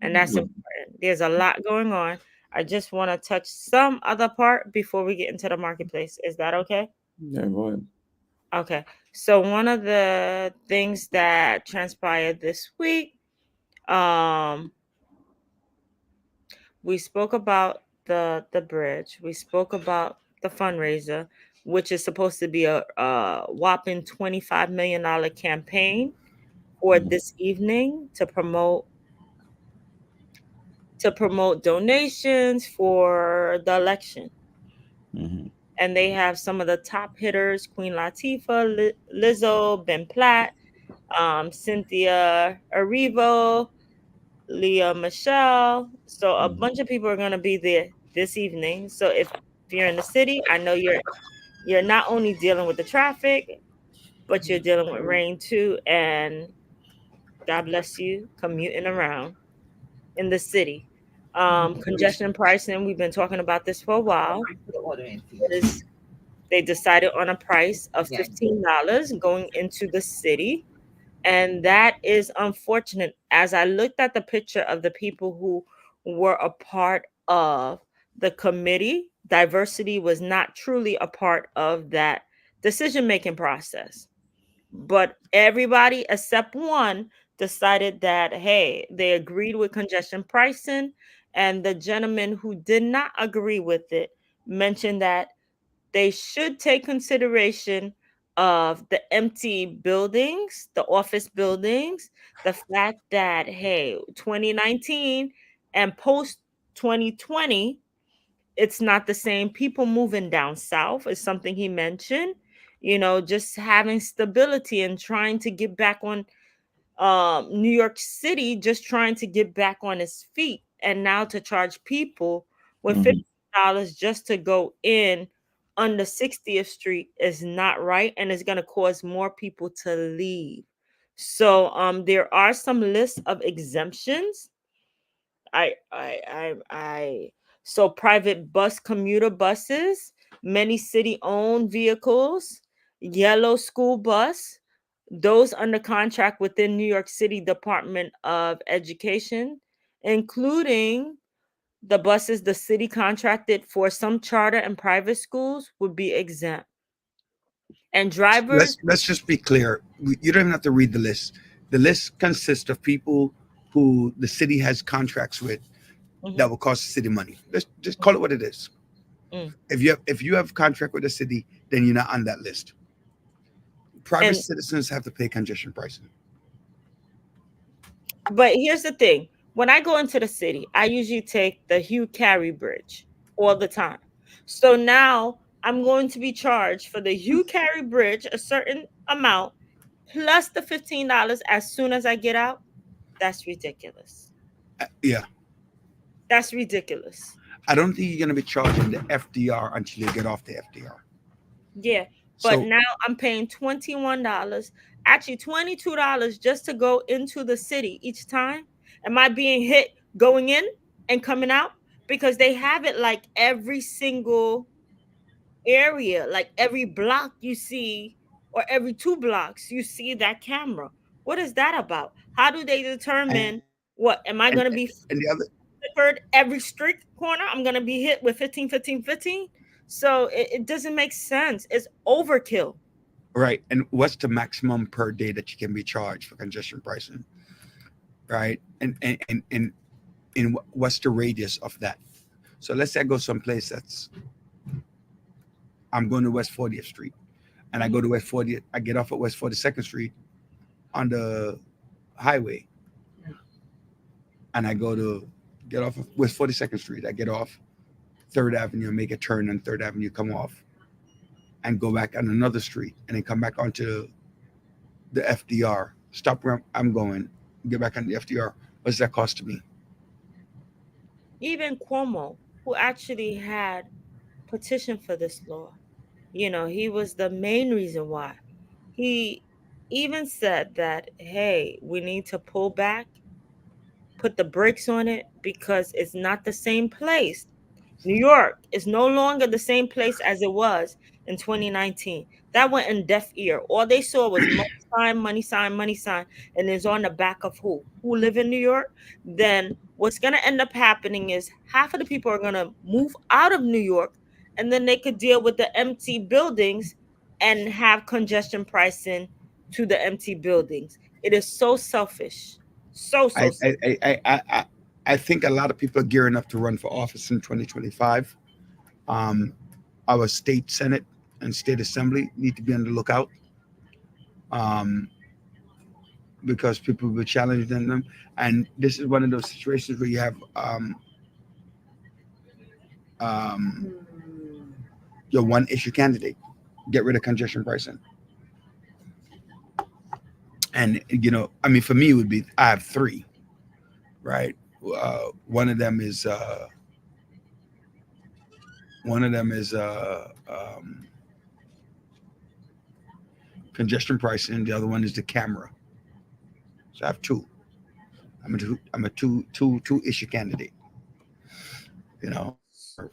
And that's Good. important. There's a lot going on. I just want to touch some other part before we get into the marketplace. Is that okay? Yeah, go ahead. Okay. So one of the things that transpired this week, we spoke about the bridge. We spoke about the fundraiser, which is supposed to be a whopping $25 million campaign for this evening to promote donations for the election. Mm-hmm. And they have some of the top hitters: Queen Latifah, Lizzo, Ben Platt, Cynthia Erivo, Leah Michelle. So a bunch of people are going to be there this evening. So if you're in the city, I know you're not only dealing with the traffic, but you're dealing with rain too. And God bless you commuting around in the city. Congestion pricing, we've been talking about this for a while. They decided on a price of $15 going into the city. And that is unfortunate. As I looked at the picture of the people who were a part of the committee, diversity was not truly a part of that decision-making process. But everybody except one decided that, hey, they agreed with congestion pricing. And the gentleman who did not agree with it mentioned that they should take consideration of the empty buildings, the office buildings, the fact that, hey, 2019 and post 2020, it's not the same. People moving down south is something he mentioned. Just having stability and trying to get back on New York City, just trying to get back on his feet, and now to charge people with $50 just to go in on the 60th Street is not right, and it's going to cause more people to leave. So there are some lists of exemptions. So private bus commuter buses, many city-owned vehicles, yellow school bus, those under contract within New York City Department of Education, including the buses the city contracted for some charter and private schools, would be exempt. And drivers, Let's just be clear. You don't even have to read the list. The list consists of people who the city has contracts with that will cost the city money. Let's just call it what it is. If you have contract with the city, then you're not on that list. Private citizens have to pay congestion pricing. But here's the thing. When I go into the city, I usually take the Hugh Carey Bridge all the time. So now I'm going to be charged for the Hugh Carey Bridge a certain amount plus the $15 as soon as I get out. That's ridiculous. Yeah. That's ridiculous. I don't think you're going to be charging the FDR until you get off the FDR. Yeah. But now I'm paying $21, actually $22 just to go into the city each time. Am I being hit going in and coming out? Because they have it like every single area, like every block you see, or every 2 blocks you see that camera. What is that about? How do they determine what? Am I going to be flickered every street corner? I'm going to be hit with 15, 15, 15? So it doesn't make sense. It's overkill. Right. And what's the maximum per day that you can be charged for congestion pricing? Right. And what's the radius of that? So let's say I go someplace I'm going to West 40th Street, and I go to West 40th. I get off at West 42nd Street on the highway, and I get off of West 42nd Street. I get off 3rd Avenue, make a turn on 3rd Avenue, come off, and go back on another street, and then come back onto the FDR, stop where I'm going, get back on the FDR. What's that cost to me? Even Cuomo, who actually had petitioned for this law, he was the main reason why. He even said that, hey, we need to pull back put the brakes on it because it's not the same place. New York is no longer the same place as it was in 2019. That went in deaf ear. All they saw was money sign, money sign, money sign, and it's on the back of who? Who live in New York? Then what's going to end up happening is half of the people are going to move out of New York, and then they could deal with the empty buildings and have congestion pricing to the empty buildings. It is so selfish. So selfish. I think a lot of people are gearing up to run for office in 2025. Our state senate and state assembly need to be on the lookout, because people will be challenging them. And this is one of those situations where you have your one issue candidate. Get rid of congestion pricing. And, I mean, for me, it would be, I have three, right? One of them is congestion pricing. The other one is the camera. So I have two. I'm a two issue candidate,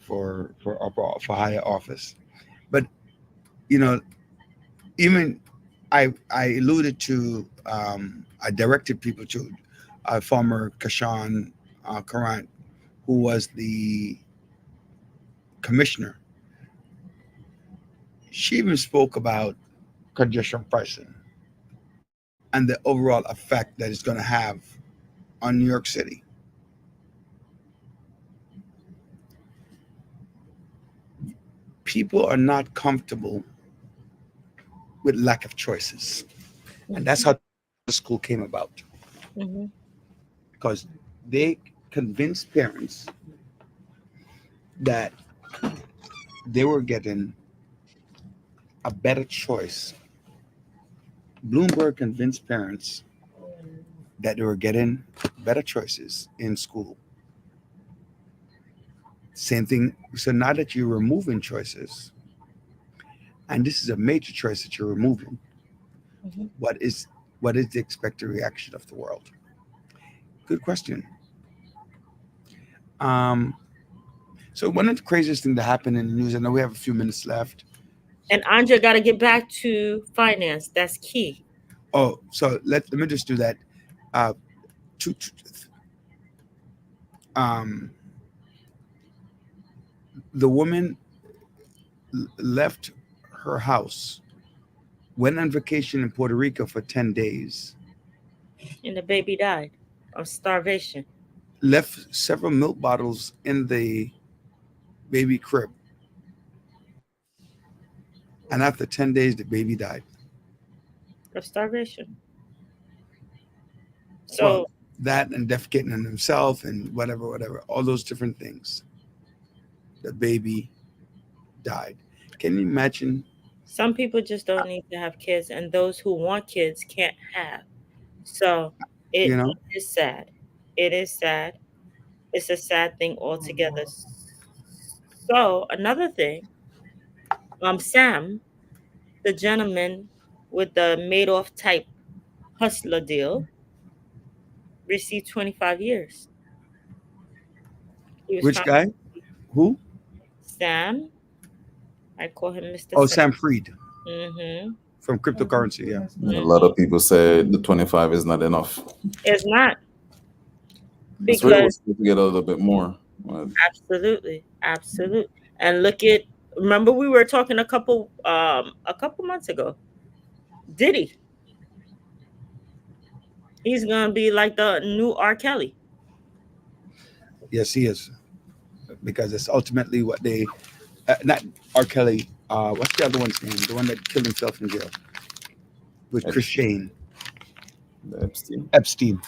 for higher office. But even I alluded to, I directed people to former Kashan Karant, who was the commissioner. She even spoke about congestion pricing and the overall effect that it's going to have on New York City. People are not comfortable with lack of choices. And that's how the school came about. Mm-hmm. Because they convinced parents that they were getting a better choice. Bloomberg convinced parents that they were getting better choices in school. Same thing. So now that you're removing choices, and this is a major choice that you're removing, Mm-hmm. what is the expected reaction of the world? Good question. So one of the craziest things that happened in the news, I know we have a few minutes left. And Andre got to get back to finance. That's key. Oh, so let me just do that. The woman left her house, went on vacation in Puerto Rico for 10 days. And the baby died of starvation. Left several milk bottles in the baby crib. And after 10 days, the baby died. Of starvation. So that and defecating on himself and whatever, all those different things. The baby died. Can you imagine? Some people just don't need to have kids, and those who want kids can't have. So it is sad. It is sad. It's a sad thing altogether. So another thing, Sam, the gentleman with the Madoff type hustler deal, received 25 years. Which guy? Who? Sam. I call him Mr. Oh, Sam Fried. Mm-hmm. From cryptocurrency, yeah. Mm-hmm. A lot of people say the 25 is not enough. It's not. Because we're supposed to get a little bit more. Absolutely. And remember we were talking a couple months ago. Diddy. He's gonna be like the new R. Kelly. Yes, he is. Because it's ultimately what they not R. Kelly, what's the other one's name? The one that killed himself in jail. With Chris Shane. Epstein.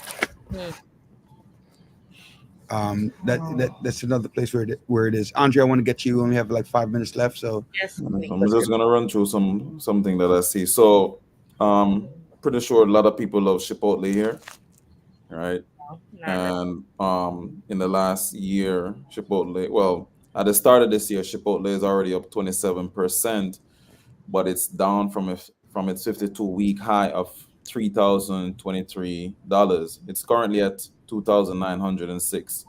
That's another place where it is. Andre, I want to get you. We only have like 5 minutes left, so yes, I'm just gonna run through something that I see. So, pretty sure a lot of people love Chipotle here, right? And in the last year, Chipotle, well, at the start of this year, Chipotle is already up 27%, but it's down from its 52-week high of $3,023. It's currently at 2,906.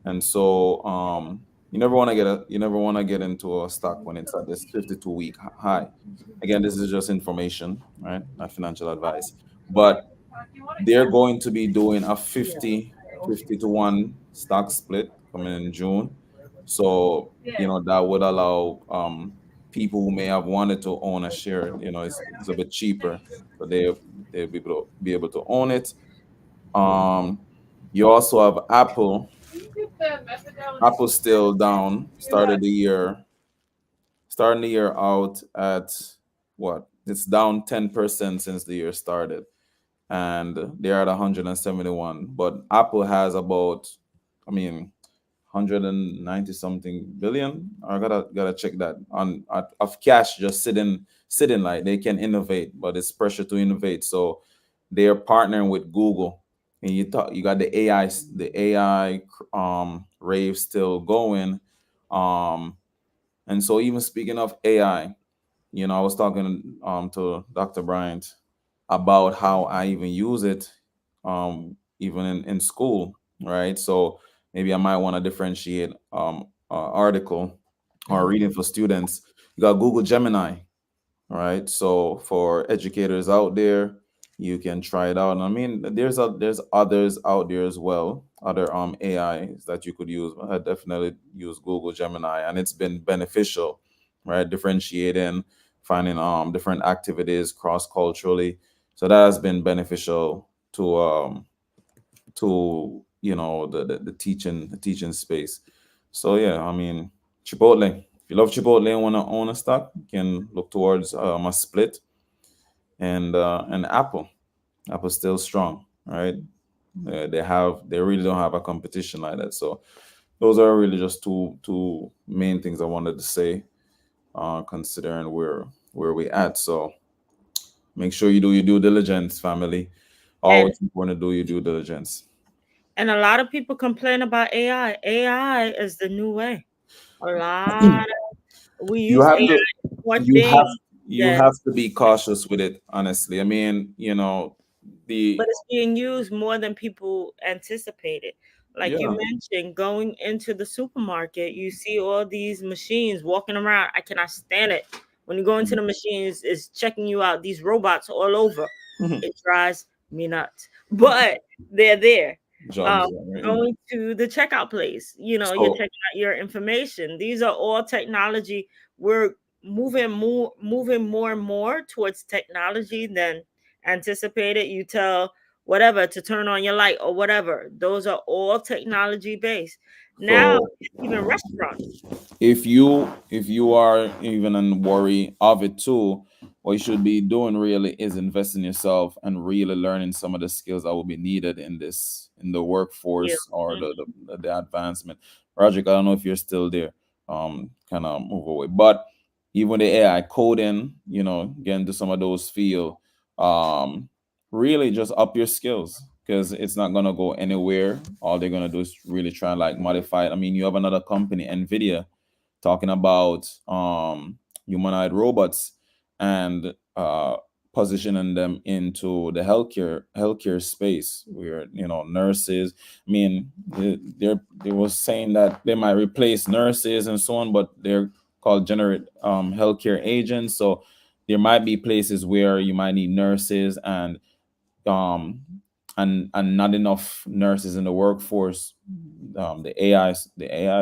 And so you never want to get into a stock when it's at this 52-week high. Again, this is just information, right? Not financial advice. But they're going to be doing a 50 to 1 stock split coming in June. So, that would allow people who may have wanted to own a share, it's a bit cheaper, but they'll be able to own it. You also have Apple. Apple's still down. Starting the year out at what? It's down 10% since the year started, and they're at 171. But Apple has about, 190 something billion. I gotta check that of cash just sitting like they can innovate, but it's pressure to innovate. So they are partnering with Google, and you got the AI rave still going, and so even speaking of AI, I was talking to Dr. Bryant about how I even use it, even in school, right? So maybe I might want to differentiate article or reading for students. You got Google Gemini, right? So for educators out there, you can try it out. There's others out there as well, other AIs that you could use. I definitely use Google Gemini, and it's been beneficial, right? Differentiating, finding different activities cross culturally. So that has been beneficial to the teaching space. So yeah, Chipotle. If you love Chipotle and want to own a stock, you can look towards a split, and Apple. Apple's still strong, right? They really don't have a competition like that. So those are really just two main things I wanted to say, considering where we at. So make sure you do your due diligence, family. Always important to do your due diligence. And a lot of people complain about AI. AI is the new way. A lot of we use AI for things. You have to be cautious with it, honestly. But it's being used more than people anticipated. Like you mentioned, going into the supermarket, you see all these machines walking around. I cannot stand it. When you go into the machines, it's checking you out. These robots all over. It drives me nuts. But they're there. Going to the checkout place, you're checking out your information. These are all technology. We're moving more and more towards technology than anticipated. You tell whatever to turn on your light or whatever. Those are all technology based. Now, even restaurants. If you are even in worry of it too, what you should be doing really is invest in yourself and really learning some of the skills that will be needed in the workforce or the advancement. Roderick, I don't know if you're still there. Kind of move away, but even the AI coding, get into some of those field. Really just up your skills, because it's not gonna go anywhere. All they're gonna do is really try and modify it. You have another company, Nvidia, talking about humanoid robots and positioning them into the healthcare space, where nurses. They were saying that they might replace nurses and so on, but they're called generate healthcare agents. So there might be places where you might need nurses and not enough nurses in the workforce. The AI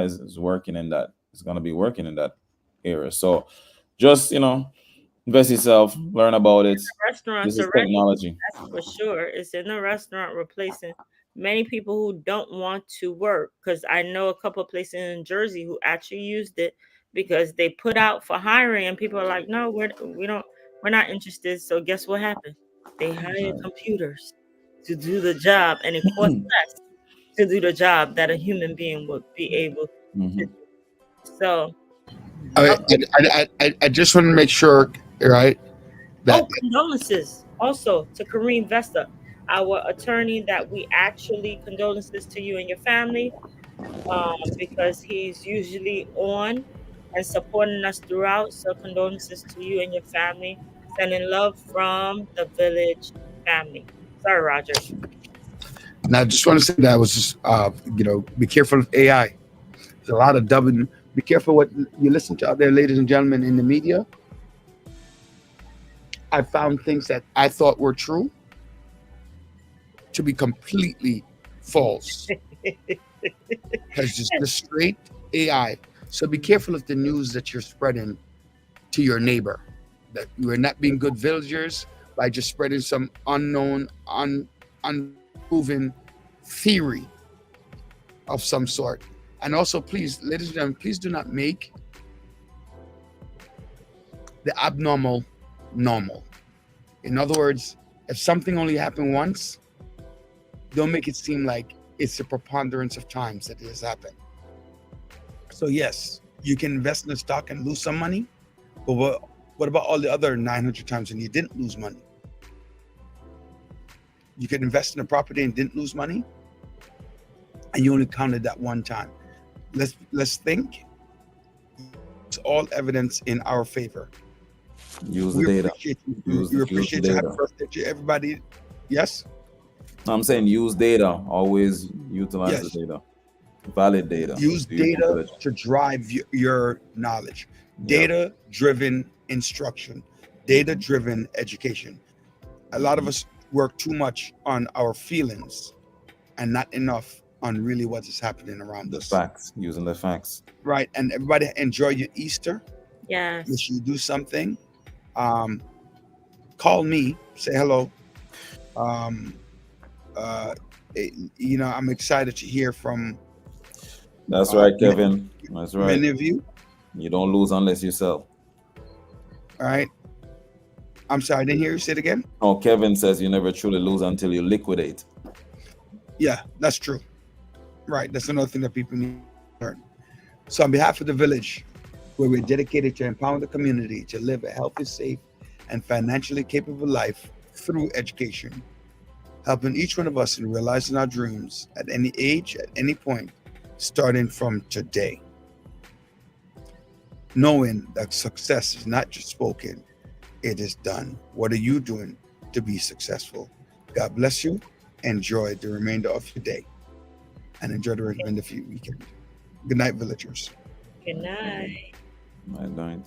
is working in that. It's going to be working in that area. So just invest yourself, learn about it. Restaurants this is technology. That's for sure. It's in the restaurant replacing many people who don't want to work, because I know a couple of places in Jersey who actually used it because they put out for hiring and people are like, no, we're not interested. So guess what happened? They hired computers to do the job, and it costs less to do the job that a human being would be able to do. So I just want to make sure, right? Condolences also to Kareem Vesta, our attorney, that we actually condolences to you and your family, because he's usually on and supporting us throughout. So condolences to you and your family. Sending love from the Village family. Sorry, Roger. And I just want to say that I was just, be careful of AI. There's a lot of dubbing. Be careful what you listen to out there, ladies and gentlemen, in the media. I found things that I thought were true to be completely false. Because it's just straight AI. So be careful of the news that you're spreading to your neighbor. That you are not being good villagers by just spreading some unknown, unproven theory of some sort. And also, please, ladies and gentlemen, please do not make the abnormal normal. In other words, if something only happened once, don't make it seem like it's a preponderance of times that it has happened. So yes, you can invest in a stock and lose some money, but what about all the other 900 times when you didn't lose money? You could invest in a property and didn't lose money, and you only counted that one time. Let's think. It's all evidence in our favor. Use the We data. appreciate you. Use We the appreciate you. data. Happy birthday to everybody. Yes? I'm saying use data. Always utilize Yes. the data. Valid data. Use to your data village. to drive your knowledge. Data-driven instruction. Data-driven education. A lot of us work too much on our feelings and not enough on really what is happening around The us. facts. Using the facts. Right. And everybody enjoy your Easter. Yes. If you do something, call me, say hello. I'm excited to hear from That's right, Kevin. That's right. many of you. You don't lose unless you sell. All right. I'm sorry, I didn't hear you say it again. Oh, Kevin says you never truly lose until you liquidate. Yeah, that's true. Right. That's another thing that people need to learn. So on behalf of the village, where we're dedicated to empowering the community to live a healthy, safe, and financially capable life through education, helping each one of us in realizing our dreams at any age, at any point, starting from today. Knowing that success is not just spoken, it is done. What are you doing to be successful? God bless you. Enjoy the remainder of your day and enjoy the remainder of your weekend. Good night, villagers. Good night. I don't.